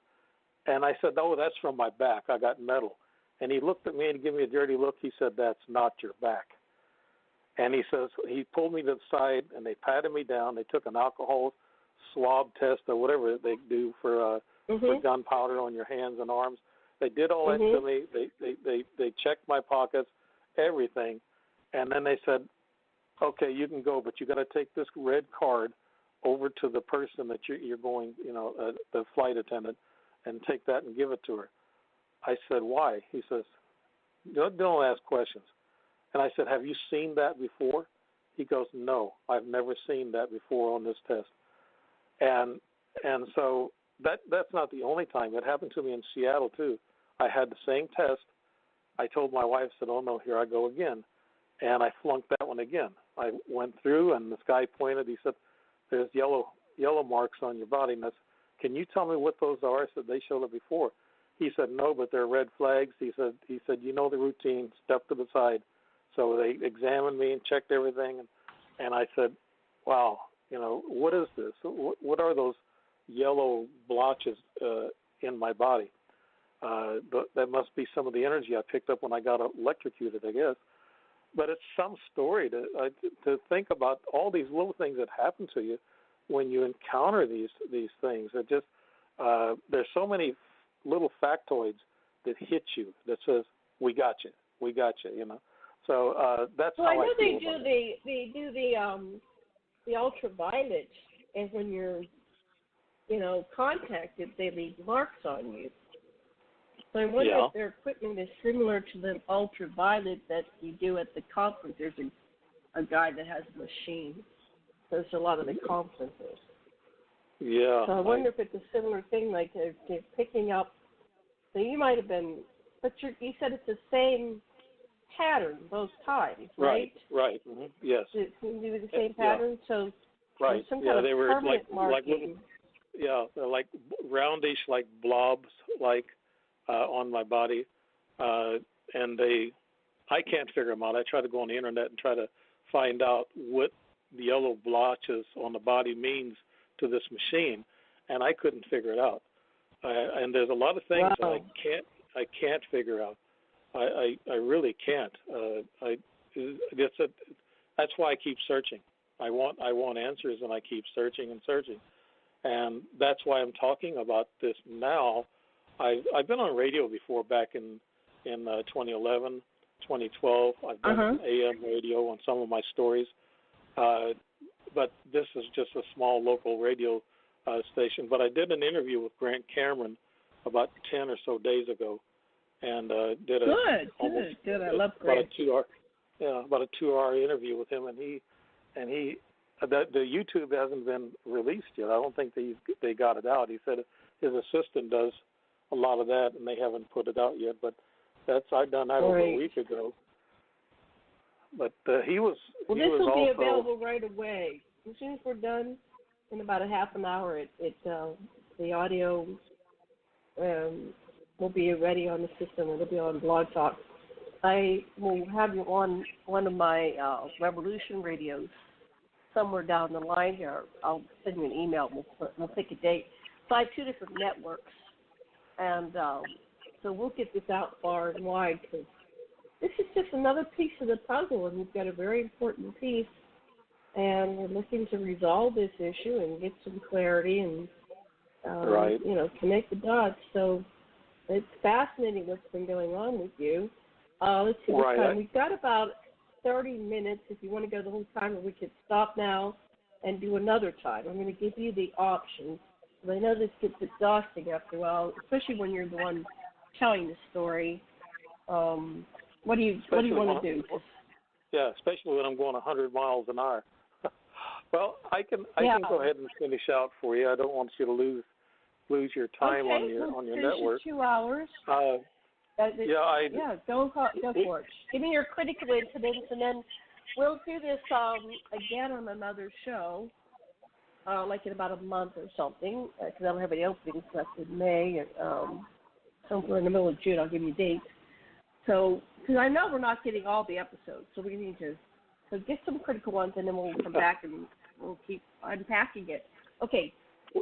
And I said, oh, that's from my back. I got metal. And he looked at me and gave me a dirty look. He said, that's not your back. And he says, he pulled me to the side, and they patted me down. They took an alcohol swab test or whatever they do for gunpowder on your hands and arms. They did all that to me. They checked my pockets, everything. And then they said, okay, you can go, but you got to take this red card over to the person that you're going, the flight attendant, and take that and give it to her. I said, why? He says, don't ask questions. And I said, have you seen that before? He goes, no, I've never seen that before on this test. And so that's not the only time. It happened to me in Seattle, too. I had the same test. I told my wife, said, oh, no, here I go again. And I flunked that one again. I went through, and this guy pointed. He said, there's yellow marks on your body. And I said, can you tell me what those are? I said, they showed up before. He said, no, but they're red flags. He said, you know the routine, step to the side. So they examined me and checked everything. And I said, wow, what is this? What are those yellow blotches in my body? That must be some of the energy I picked up when I got electrocuted, I guess. But it's some story to think about all these little things that happen to you when you encounter these things. It just there's so many little factoids that hit you that says, we got you. So that's how I feel. They do the ultraviolet, and when you're contacted, they leave marks on you. So I wonder if their equipment is similar to the ultraviolet that you do at the conference. There's a guy that has a machine. There's a lot of the conferences. Yeah. So I wonder if it's a similar thing, like they're picking up. So you might have been, but you said it's the same pattern both times, right? Right. Mm-hmm. Yes. It seems to be the same pattern. So right. Some kind of they were permanent like little, they're like roundish, like blobs, on my body, and I can't figure them out. I try to go on the internet and try to find out what the yellow blotches on the body means to this machine, and I couldn't figure it out. And there's a lot of things that I can't figure out. I really can't. That's why I keep searching. I want answers, and I keep searching and searching, and that's why I'm talking about this now. I've been on radio before, back in 2011, 2012. I've done AM radio on some of my stories, but this is just a small local radio station. But I did an interview with Grant Cameron about 10 or so days ago, and did a good. I love Grant. About a 2-hour interview with him, and he the YouTube hasn't been released yet. I don't think they got it out. He said his assistant does a lot of that, and they haven't put it out yet. But I've done that over a week ago. But he was. Well, this will be available right away. As soon as we're done, in about a half an hour, the audio will be ready on the system. It'll be on Blog Talk. I will have you on one of my Revolution radios somewhere down the line here. I'll send you an email. We'll pick a date. So I have 2 different networks, and so we'll get this out far and wide, because this is just another piece of the puzzle, and we've got a very important piece, and we're looking to resolve this issue and get some clarity and connect the dots. So it's fascinating what's been going on with you. Let's see what time. We've got about 30 minutes if you want to go the whole time, or we could stop now and do another time. I'm going to give you the options. I know this gets exhausting after a while, especially when you're the one telling the story. What do you want to do? Yeah, especially when I'm going 100 miles an hour. Well, I can go ahead and finish out for you. I don't want you to lose your time on your network. 2 hours. Go for it. Give me your critical incidents, and then we'll do this again on another show, like in about a month or something, because I don't have any openings left in May, and somewhere in the middle of June. I'll give you dates. So, because I know we're not getting all the episodes, so we need to get some critical ones, and then we'll come back and we'll keep unpacking it. Okay,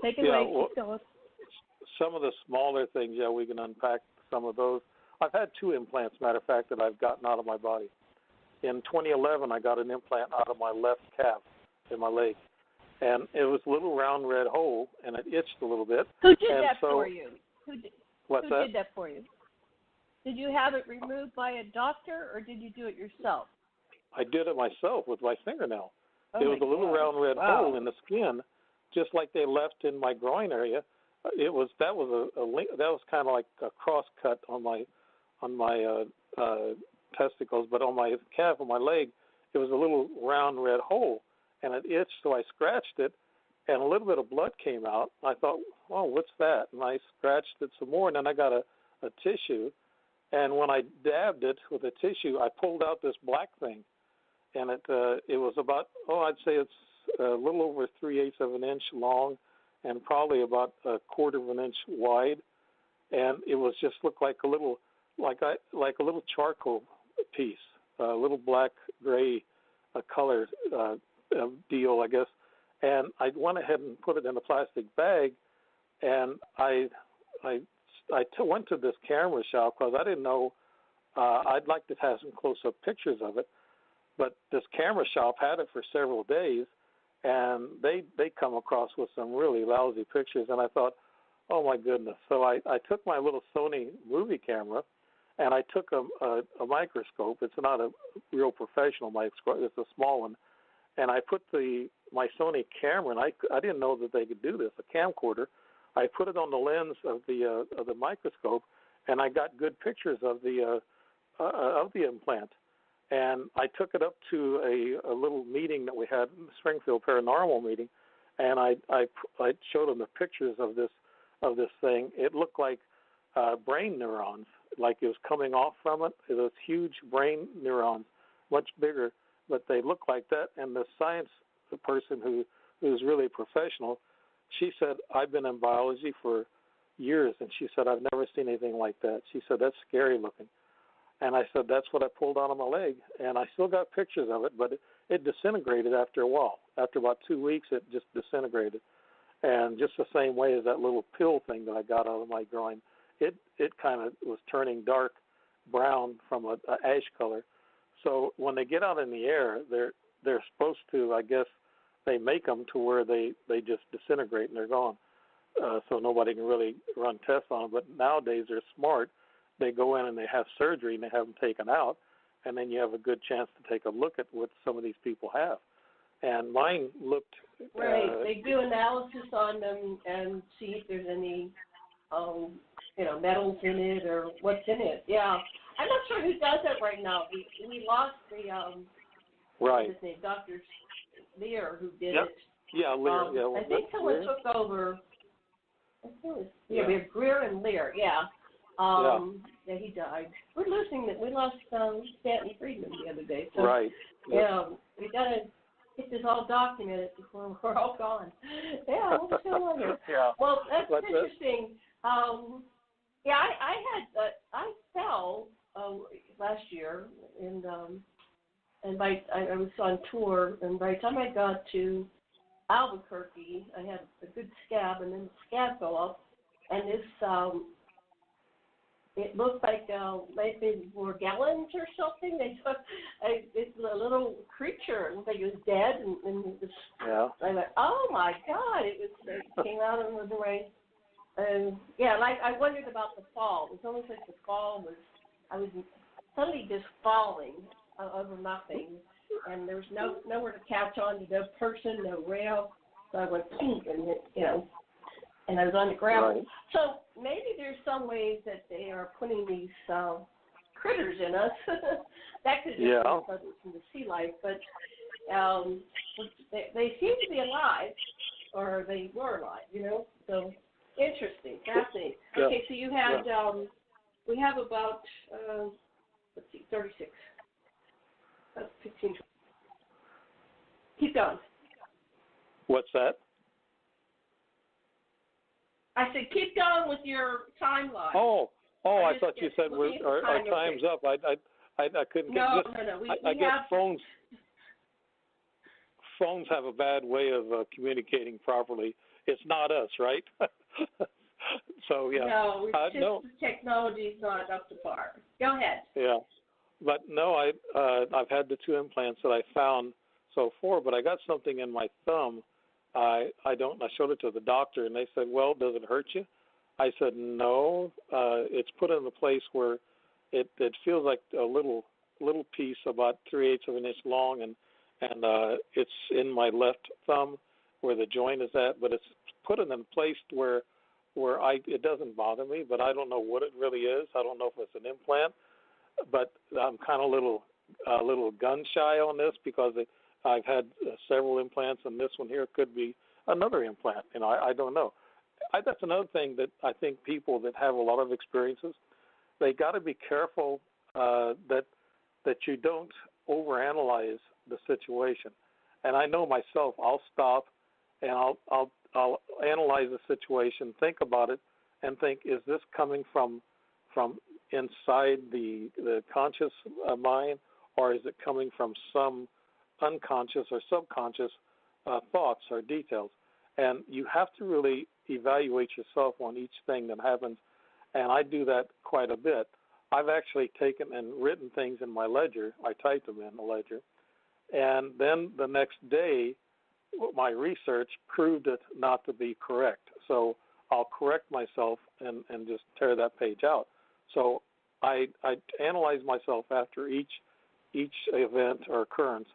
take it away. Keep going. Some of the smaller things, we can unpack some of those. I've had 2 implants, matter of fact, that I've gotten out of my body. In 2011, I got an implant out of my left calf in my leg, and it was a little round red hole, and it itched a little bit. Who did that for you? Who did that for you? Did you have it removed by a doctor, or did you do it yourself? I did it myself with my fingernail. It was a little round red hole in the skin, just like they left in my groin area. That was kind of like a cross cut on my testicles, but on my calf, on my leg, it was a little round red hole, and it itched. So I scratched it, and a little bit of blood came out. I thought, "Oh, what's that?" And I scratched it some more, and then I got a tissue, and when I dabbed it with a tissue, I pulled out this black thing, and it was about I'd say it's a little over 3/8 of an inch long, and probably about 1/4 of an inch wide, and it was just looked like a little charcoal piece, a little black gray color deal, I guess. And I went ahead and put it in a plastic bag, and I went to this camera shop because I didn't know. I'd like to have some close-up pictures of it, but this camera shop had it for several days, and they come across with some really lousy pictures, and I thought, oh my goodness. So I took my little Sony movie camera, and I took a microscope. It's not a real professional microscope, it's a small one, and I put my Sony camera, and I didn't know that they could do this, a camcorder. I put it on the lens of the microscope, and I got good pictures of the implant. And I took it up to a little meeting that we had, the Springfield Paranormal meeting, and I showed them the pictures of this thing. It looked like brain neurons, like it was coming off from it. It was huge brain neurons, much bigger, but they looked like that. And the science person who's really professional, she said, I've been in biology for years, and she said, I've never seen anything like that. She said, that's scary looking. And I said, that's what I pulled out of my leg. And I still got pictures of it, but it disintegrated after a while. After about 2 weeks, it just disintegrated. And just the same way as that little pill thing that I got out of my groin, it kind of was turning dark brown from a ash color. So when they get out in the air, they're supposed to, I guess, they make them to where they just disintegrate and they're gone. So nobody can really run tests on them. But nowadays they're smart. They go in and they have surgery and they have them taken out, and then you have a good chance to take a look at what some of these people have. And mine looked right. They do analysis on them and see if there's any, metals in it or what's in it. Yeah, I'm not sure who does it right now. We lost the right. What's his name, Dr. Lear, who did yep. it. Yeah, Lear. I think someone took over. We have Greer and Lear. Yeah. Yeah, he died. We lost Stanton Friedman the other day. So, right. Yeah, we gotta get this all documented before we're all gone. Yeah, we're still on here. Yeah. Well, that's interesting. I fell last year, and I was on tour, and by the time I got to Albuquerque, I had a good scab, and then the scab fell off, and this. It looked like maybe Morgellons or something. They took it's a little creature. It looked like it was dead, and it was. Yeah. I went, oh my God! It came out of the way. And I wondered about the fall. It was almost like the fall I was suddenly just falling over nothing, and there was nowhere to catch on to, no person, no rail. So I went pink, and and I was on the ground. Right. So maybe there's some ways that they are putting these critters in us. That could be from the sea life, but they seem to be alive, or they were alive, So interesting, fascinating. Yeah. Okay, so you had, we have about, 36. That's 15. Keep going. What's that? I said, keep going with your timeline. Oh! I thought you said our time's up. I couldn't get this. No. I guess phones have a bad way of communicating properly. It's not us, right? So yeah. No, it's just the technology's not up to par. Go ahead. Yeah, but no, I've had the 2 implants that I found so far, but I got something in my thumb. I showed it to the doctor, and they said, well, does it hurt you? I said, no. It's put in a place where it feels like a little piece about 3/8 of an inch long, and it's in my left thumb where the joint is at, but it's put in a place where it doesn't bother me, but I don't know what it really is. I don't know if it's an implant, but I'm kind of a little gun shy on this because I've had several implants, and this one here could be another implant. I don't know. That's another thing that I think people that have a lot of experiences, they got to be careful that you don't overanalyze the situation. And I know myself, I'll stop and I'll analyze the situation, think about it, and think, is this coming from inside the conscious mind, or is it coming from some unconscious or subconscious thoughts or details? And you have to really evaluate yourself on each thing that happens, and I do that quite a bit. I've actually taken and written things in my ledger. I typed them in the ledger, and then the next day my research proved it not to be correct. So I'll correct myself and just tear that page out. So I analyze myself after each event or occurrence,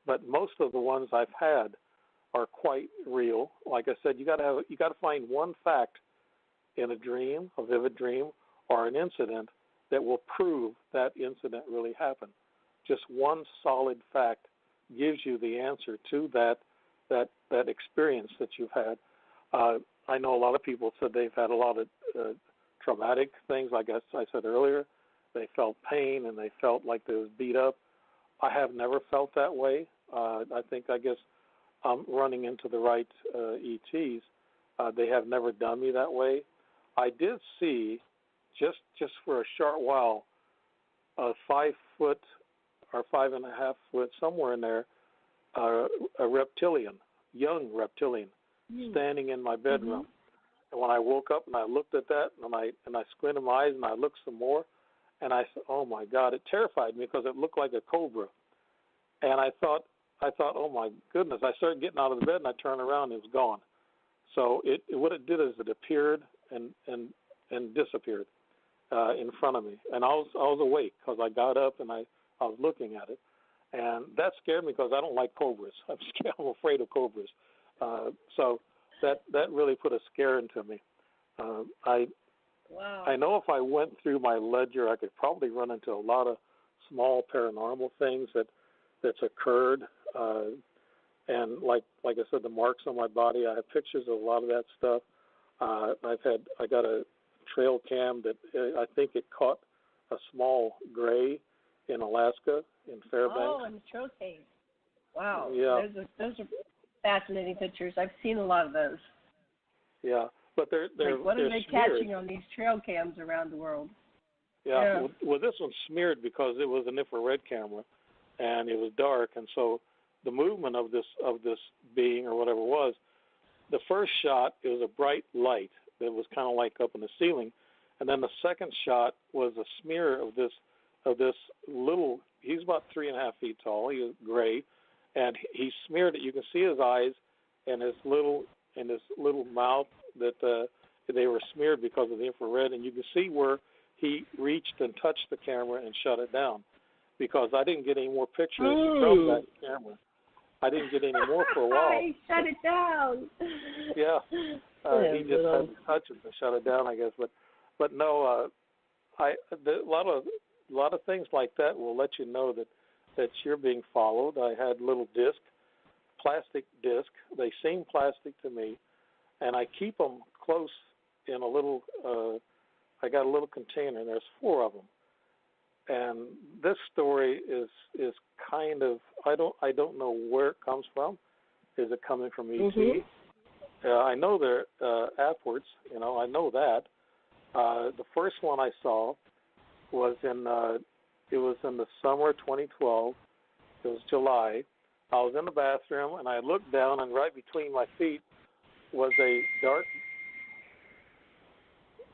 but most of the ones I've had are quite real. Like I said, you got to find one fact in a dream, a vivid dream, or an incident that will prove that incident really happened. Just one solid fact gives you the answer to that experience that you've had. I know a lot of people said they've had a lot of traumatic things. Like I said earlier, they felt pain and they felt like they was beat up. I have never felt that way. I guess I'm running into the right ETs. They have never done me that way. I did see, just for a short while, a 5 foot or 5.5 foot, somewhere in there, a reptilian, young reptilian, standing in my bedroom. And when I woke up and I looked at that, and I squinted my eyes and I looked some more, and I said, "Oh my God!" It terrified me because it looked like a cobra. And I thought, "Oh my goodness!" I started getting out of the bed and I turned around and it was gone. So what it did is it appeared and disappeared in front of me, and I was awake because I got up and I was looking at it, and that scared me because I don't like cobras. I'm scared. I'm afraid of cobras. So that really put a scare into me. I know if I went through my ledger, I could probably run into a lot of small paranormal things that's occurred. And like I said, the marks on my body, I have pictures of a lot of that stuff. I got a trail cam that I think it caught a small gray in Alaska in Fairbanks. Oh, in the trail cam. Wow. Yeah. Those are fascinating pictures. I've seen a lot of those. Yeah, but they're what are they smeared. catching on these trail cams around the world? Yeah. Well, this one's smeared because it was an infrared camera, and it was dark, and so the movement of this being or whatever it was, the first shot, it was a bright light that was kind of like up in the ceiling, and then the second shot was a smear of this little. He's about 3.5 feet tall. He was gray, and he smeared it. You can see his eyes and his little mouth that they were smeared because of the infrared, and you can see where he reached and touched the camera and shut it down, because I didn't get any more pictures from that camera. I didn't get any more for a while. He shut it down. Yeah, he just had to touch it to shut it down, I guess. But no, a lot of things like that will let you know that you're being followed. I had little plastic disc. They seem plastic to me, and I keep them close in a little. I got a little container, and there's 4 of them. And this story is kind of, I don't know where it comes from. Is it coming from ET? I know they're upwards. I know that. The first one I saw was in the summer of 2012. It was July. I was in the bathroom and I looked down, and right between my feet was a dark.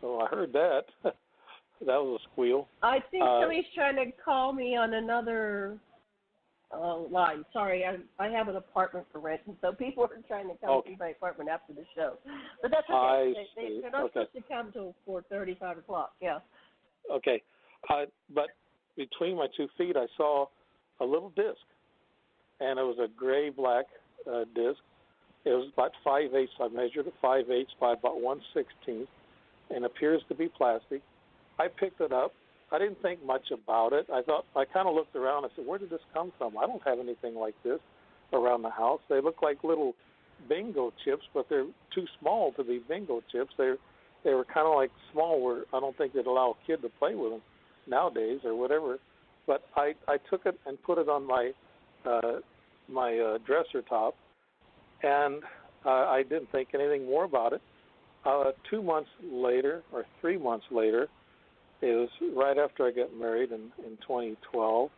Oh, I heard that. That was a squeal. I think somebody's trying to call me on another line. Sorry, I have an apartment for rent, and so people are trying to come to my apartment after the show. But that's okay. They're not supposed to come until 4:30, 5 o'clock. Yeah. Okay. But between my 2 feet, I saw a little disc, and it was a gray-black disc. It was about 5/8. I measured it 5/8 by about 1/16, and appears to be plastic. I picked it up. I didn't think much about it. I kind of looked around. I said, "Where did this come from? I don't have anything like this around the house." They look like little bingo chips, but they're too small to be bingo chips. They were kind of like small, where I don't think they'd allow a kid to play with them nowadays or whatever. But I took it and put it on my dresser top, and I didn't think anything more about it. 2 months later, or 3 months later, it was right after I got married in 2012,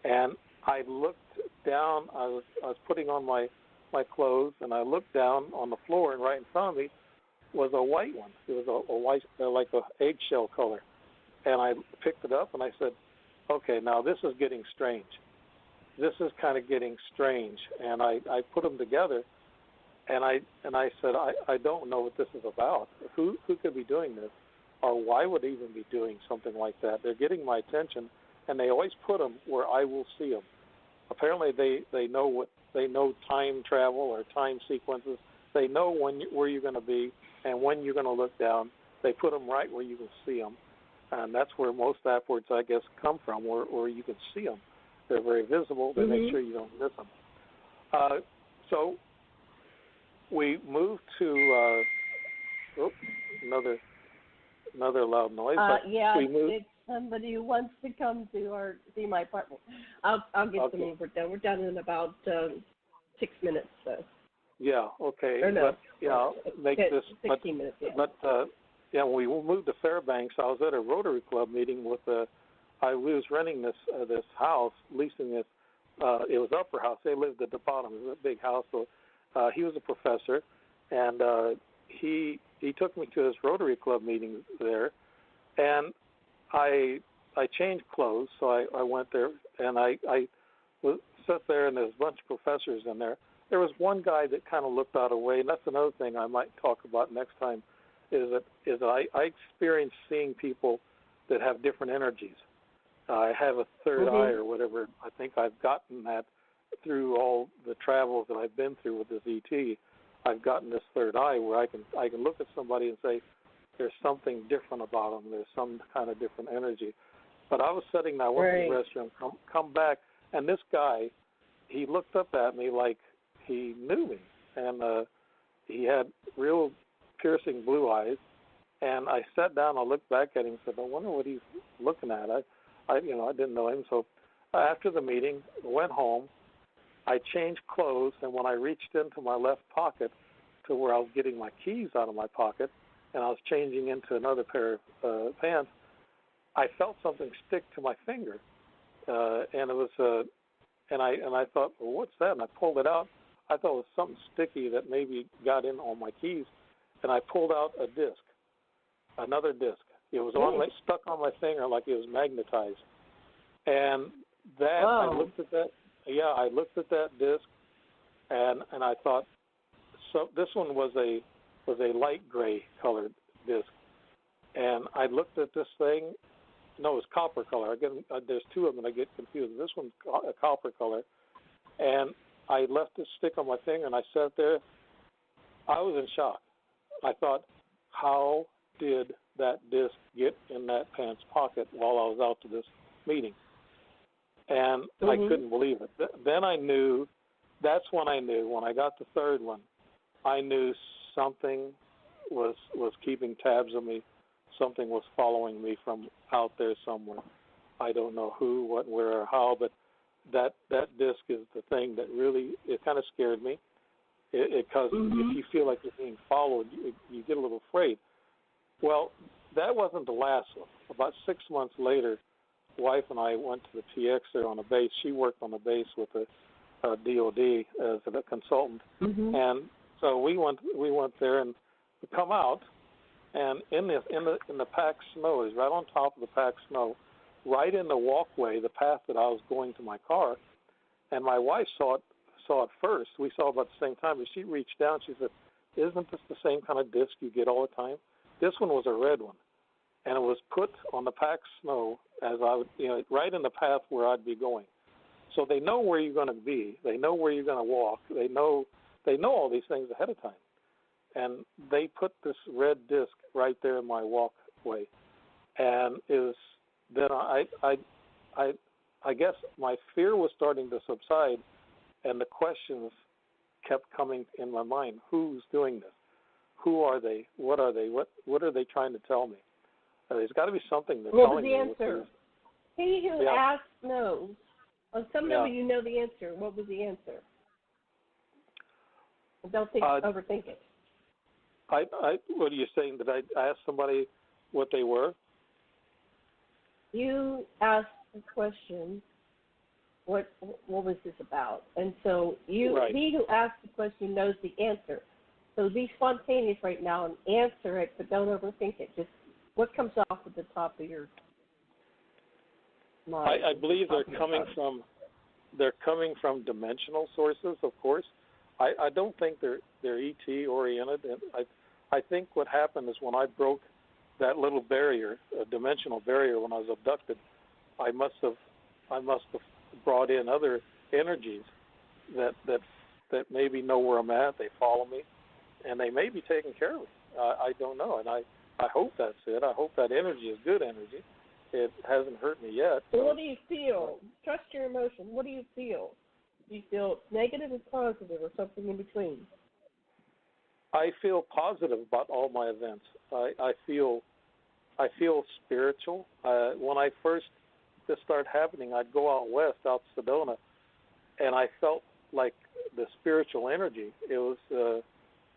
and I looked down. I was putting on my clothes, and I looked down on the floor, and right in front of me was a white one. It was a white, like a eggshell color, and I picked it up, and I said, "Okay, now this is getting strange. This is kind of getting strange." And I put them together, and I said, I don't know what this is about. Who could be doing this? Or why would they even be doing something like that? They're getting my attention, and they always put them where I will see them. Apparently, they know time travel or time sequences. They know where you're going to be and when you're going to look down. They put them right where you can see them, and that's where most upwards, I guess, come from, where you can see them. They're very visible. They make sure you don't miss them. So we moved to another loud noise. Yeah, we moved. It's somebody who wants to come to see my apartment. I'll get them over done. We're done in about 6 minutes. So. Yeah. Okay. Or no. But yeah, make this. 16 minutes. Yeah. But when we moved to Fairbanks, I was at a Rotary Club meeting with a I was renting this house, leasing this. It was upper house. They lived at the bottom. It was a big house. So he was a professor, and he took me to his Rotary Club meeting there, and I changed clothes. So I went there, and I was sat there, and there's a bunch of professors in there. There was one guy that kind of looked out of way, and that's another thing I might talk about next time. Is that I experience seeing people that have different energies. I have a third eye or whatever. I think I've gotten that through all the travels that I've been through with this ET. I've gotten this third eye where I can look at somebody and say, there's something different about them. There's some kind of different energy. But I was sitting there, I went to the restroom, come back, and this guy, he looked up at me like he knew me, and he had real piercing blue eyes. And I sat down, I looked back at him and said, I wonder what he's looking at. I didn't know him. So after the meeting, went home. I changed clothes, and when I reached into my left pocket to where I was getting my keys out of my pocket, and I was changing into another pair of pants, I felt something stick to my finger, and it was and I thought, well, what's that? And I pulled it out. I thought it was something sticky that maybe got in on my keys, and I pulled out a disc, another disc. It was stuck on my finger like it was magnetized, and that I looked at that. Yeah, I looked at that disc, and I thought, so this one was a light gray colored disc, and I looked at this thing. No, it's copper color. There's two of them, and I get confused. This one's a copper color, and I left it stick on my finger, and I sat there. I was in shock. I thought, how did that disc get in that pants pocket while I was out to this meeting? And I couldn't believe it. Then I knew, that's when I knew, when I got the third one, I knew something was keeping tabs on me. Something was following me from out there somewhere. I don't know who, what, where, or how, but that disc is the thing that really, it kind of scared me. Because if you feel like you're being followed, you get a little afraid. Well, that wasn't the last one. About 6 months later, wife and I went to the TX there on a base. She worked on the base with the DOD as a consultant, and so we went there and we come out, and in the packed snow, is right on top of the packed snow, right in the walkway, the path that I was going to my car, and my wife saw it first. We saw it about the same time, but she reached down. She said, "Isn't this the same kind of disc you get all the time?" This one was a red one, and it was put on the packed snow as I would, right in the path where I'd be going. So they know where you're going to be. They know where you're going to walk. They know all these things ahead of time. And they put this red disc right there in my walkway. And then I guess my fear was starting to subside, and the questions kept coming in my mind. Who's doing this? Who are they? What are they? What are they trying to tell me? There's got to be something they're telling me. What was the answer? He who asks knows. On some level, you know the answer. What was the answer? Don't overthink it. What are you saying? That I asked somebody what they were? You asked the question, what was this about? And so he who asked the question knows the answer. So be spontaneous right now and answer it, but don't overthink it. Just what comes off at the top of your mind? I believe they're coming from dimensional sources, of course. I don't think they're ET oriented, and I think what happened is when I broke that little barrier, a dimensional barrier, when I was abducted, I must have brought in other energies that maybe know where I'm at. They follow me, and they may be taking care of me. I don't know, and I hope that's it. I hope that energy is good energy. It hasn't hurt me yet. So what do you feel? Trust your emotion. What do you feel? Do you feel negative or positive or something in between? I feel positive about all my events. I feel spiritual. When I first this started happening, I'd go out west, out to Sedona, and I felt like the spiritual energy. It was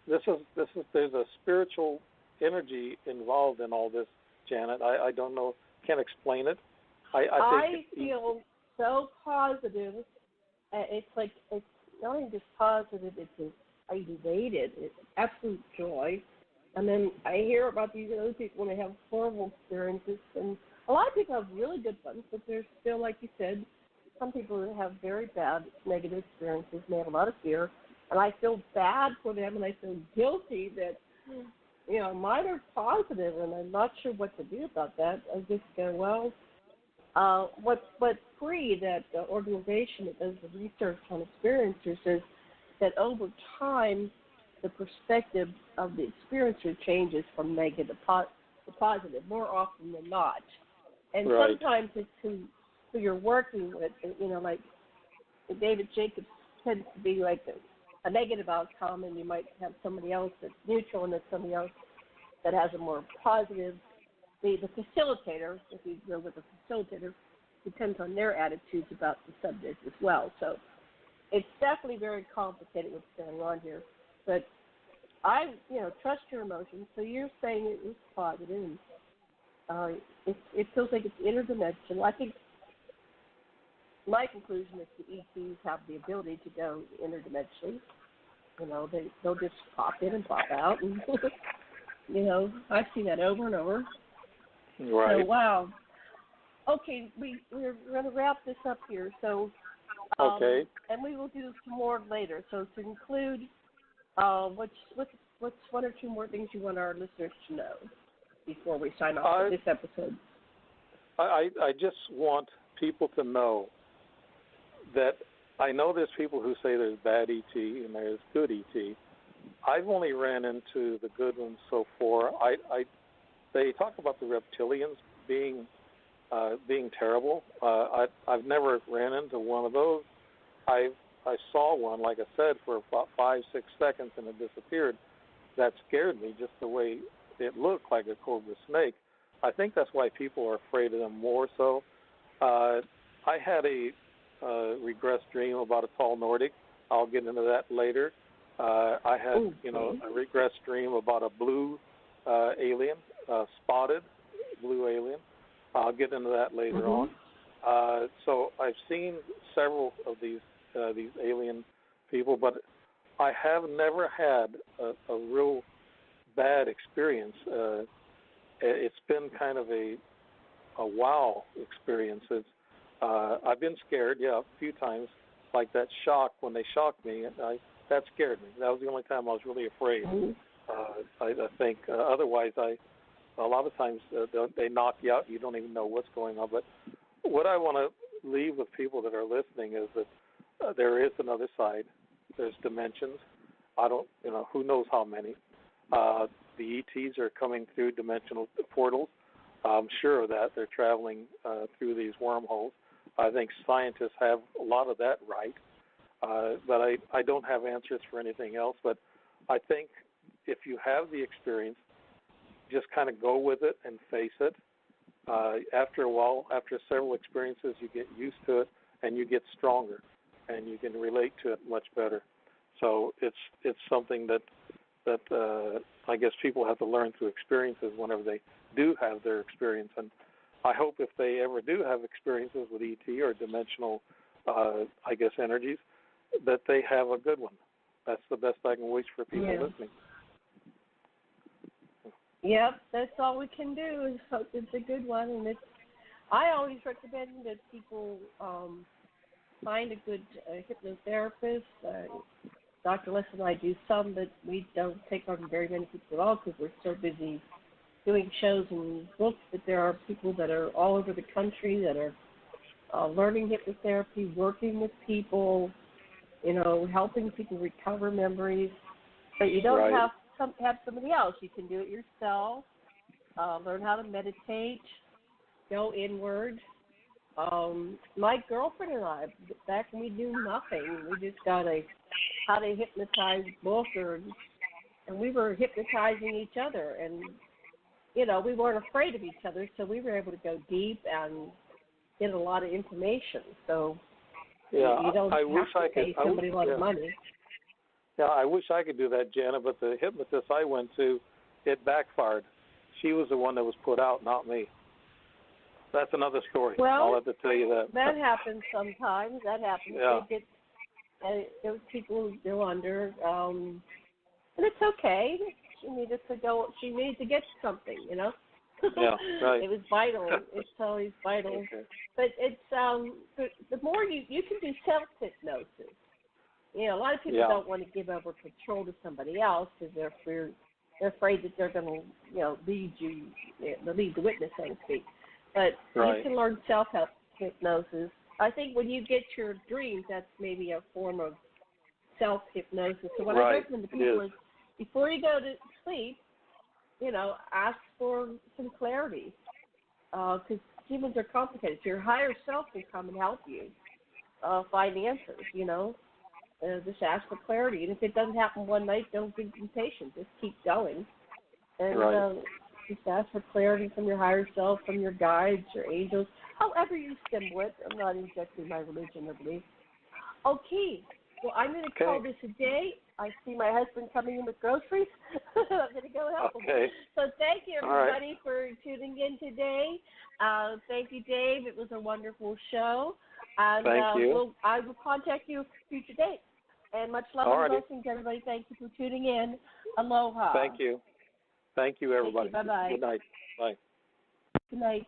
there's a spiritual energy involved in all this, Janet. I don't know, can't explain it, I feel so positive. It's like it's not only just positive; it's elated. It's absolute joy. And then I hear about these other people when they have horrible experiences, and a lot of people have really good ones, but there's still, like you said, some people who have very bad negative experiences, and they have a lot of fear. And I feel bad for them, and I feel guilty that, mine are positive, and I'm not sure what to do about that. I just go, well, what's free, that organization that does the research on experiencers, is that over time, the perspective of the experiencer changes from negative to positive more often than not. And sometimes it's who you're working with. Like David Jacobs tends to be like a negative outcome, and you might have somebody else that's neutral, and then somebody else that has a more positive. The facilitator, if you go with a facilitator, depends on their attitudes about the subject as well. So it's definitely very complicated what's going on here. But I, trust your emotions. So you're saying it was positive, and it feels like it's interdimensional. I think my conclusion is the ETs have the ability to go interdimensionally. They'll just pop in and pop out, and I've seen that over and over. Right. So wow. Okay, we're going to wrap this up here. So okay. And we will do some more later. So to include, what's one or two more things you want our listeners to know before we sign off this episode? I just want people to know that I know there's people who say there's bad ET and there's good ET. I've only ran into the good ones so far. They talk about the reptilians being terrible. I've never ran into one of those. I saw one, like I said, for about 5-6 seconds, and it disappeared. That scared me, just the way it looked like a cobra snake. I think that's why people are afraid of them more so. I had a regressed dream about a tall Nordic. I'll get into that later. I had, a regressed dream about a blue alien, spotted blue alien. I'll get into that later on. So I've seen several of these alien people, but I have never had a real bad experience. It's been kind of a wow experience. I've been scared, a few times, like that shock when they shocked me. That scared me. That was the only time I was really afraid. I think otherwise, a lot of times they knock you out. You don't even know what's going on. But what I want to leave with people that are listening is that there is another side. There's dimensions. I don't, who knows how many. The ETs are coming through dimensional portals. I'm sure of that. They're traveling through these wormholes. I think scientists have a lot of that right. But I don't have answers for anything else. But I think if you have the experience, just kind of go with it and face it. After a while, after several experiences, you get used to it and you get stronger, and you can relate to it much better. So it's something that I guess people have to learn through experiences whenever they do have their experience. And I hope if they ever do have experiences with ET or dimensional, energies, that they have a good one. That's the best I can wish for people listening. Yep, that's all we can do is hope it's a good one. And I always recommend that people find a good hypnotherapist. Dr. Lessin and I do some, but we don't take on very many people at all because we're so busy doing shows and books. But there are people that are all over the country that are learning hypnotherapy, working with people, helping people recover memories. But you don't have somebody else. You can do it yourself. Learn how to meditate. Go inward. My girlfriend and I, back when we knew nothing, we just got a how to hypnotize book, and we were hypnotizing each other, and we weren't afraid of each other, so we were able to go deep and get a lot of information. So you don't have to pay somebody a lot of money. Yeah, I wish I could do that, Jana, but the hypnotist I went to, it backfired. She was the one that was put out, not me. that's another story. Well, I'll have to tell you that. That happens sometimes. That happens. Yeah. Those people go under, and it's okay. She needed to go. She needed to get something, you know. Yeah, right. It was vital. It's always vital. Okay. But it's the more you can do self-hypnosis. You know, a lot of people don't want to give over control to somebody else because they're afraid that they're going to, lead the witness, so to speak. But you can learn self-hypnosis. I think when you get your dreams, that's maybe a form of self-hypnosis. So what I recommend to people is before you go to sleep, ask for some clarity because humans are complicated. So your higher self will come and help you find answers, just ask for clarity. And if it doesn't happen one night, don't be impatient. Just keep going. And just ask for clarity from your higher self, from your guides, your angels, however you symbol it. I'm not injecting my religion or belief. Okay. Well, I'm going to call this a day. I see my husband coming in with groceries. I'm going to go help him. So thank you, everybody, for tuning in today. Thank you, Dave. It was a wonderful show. And thank you. I will contact you for future dates. And much love and blessings, everybody. Thank you for tuning in. Aloha. Thank you. Thank you, everybody. Thank you. Bye-bye. Good night. Bye. Good night.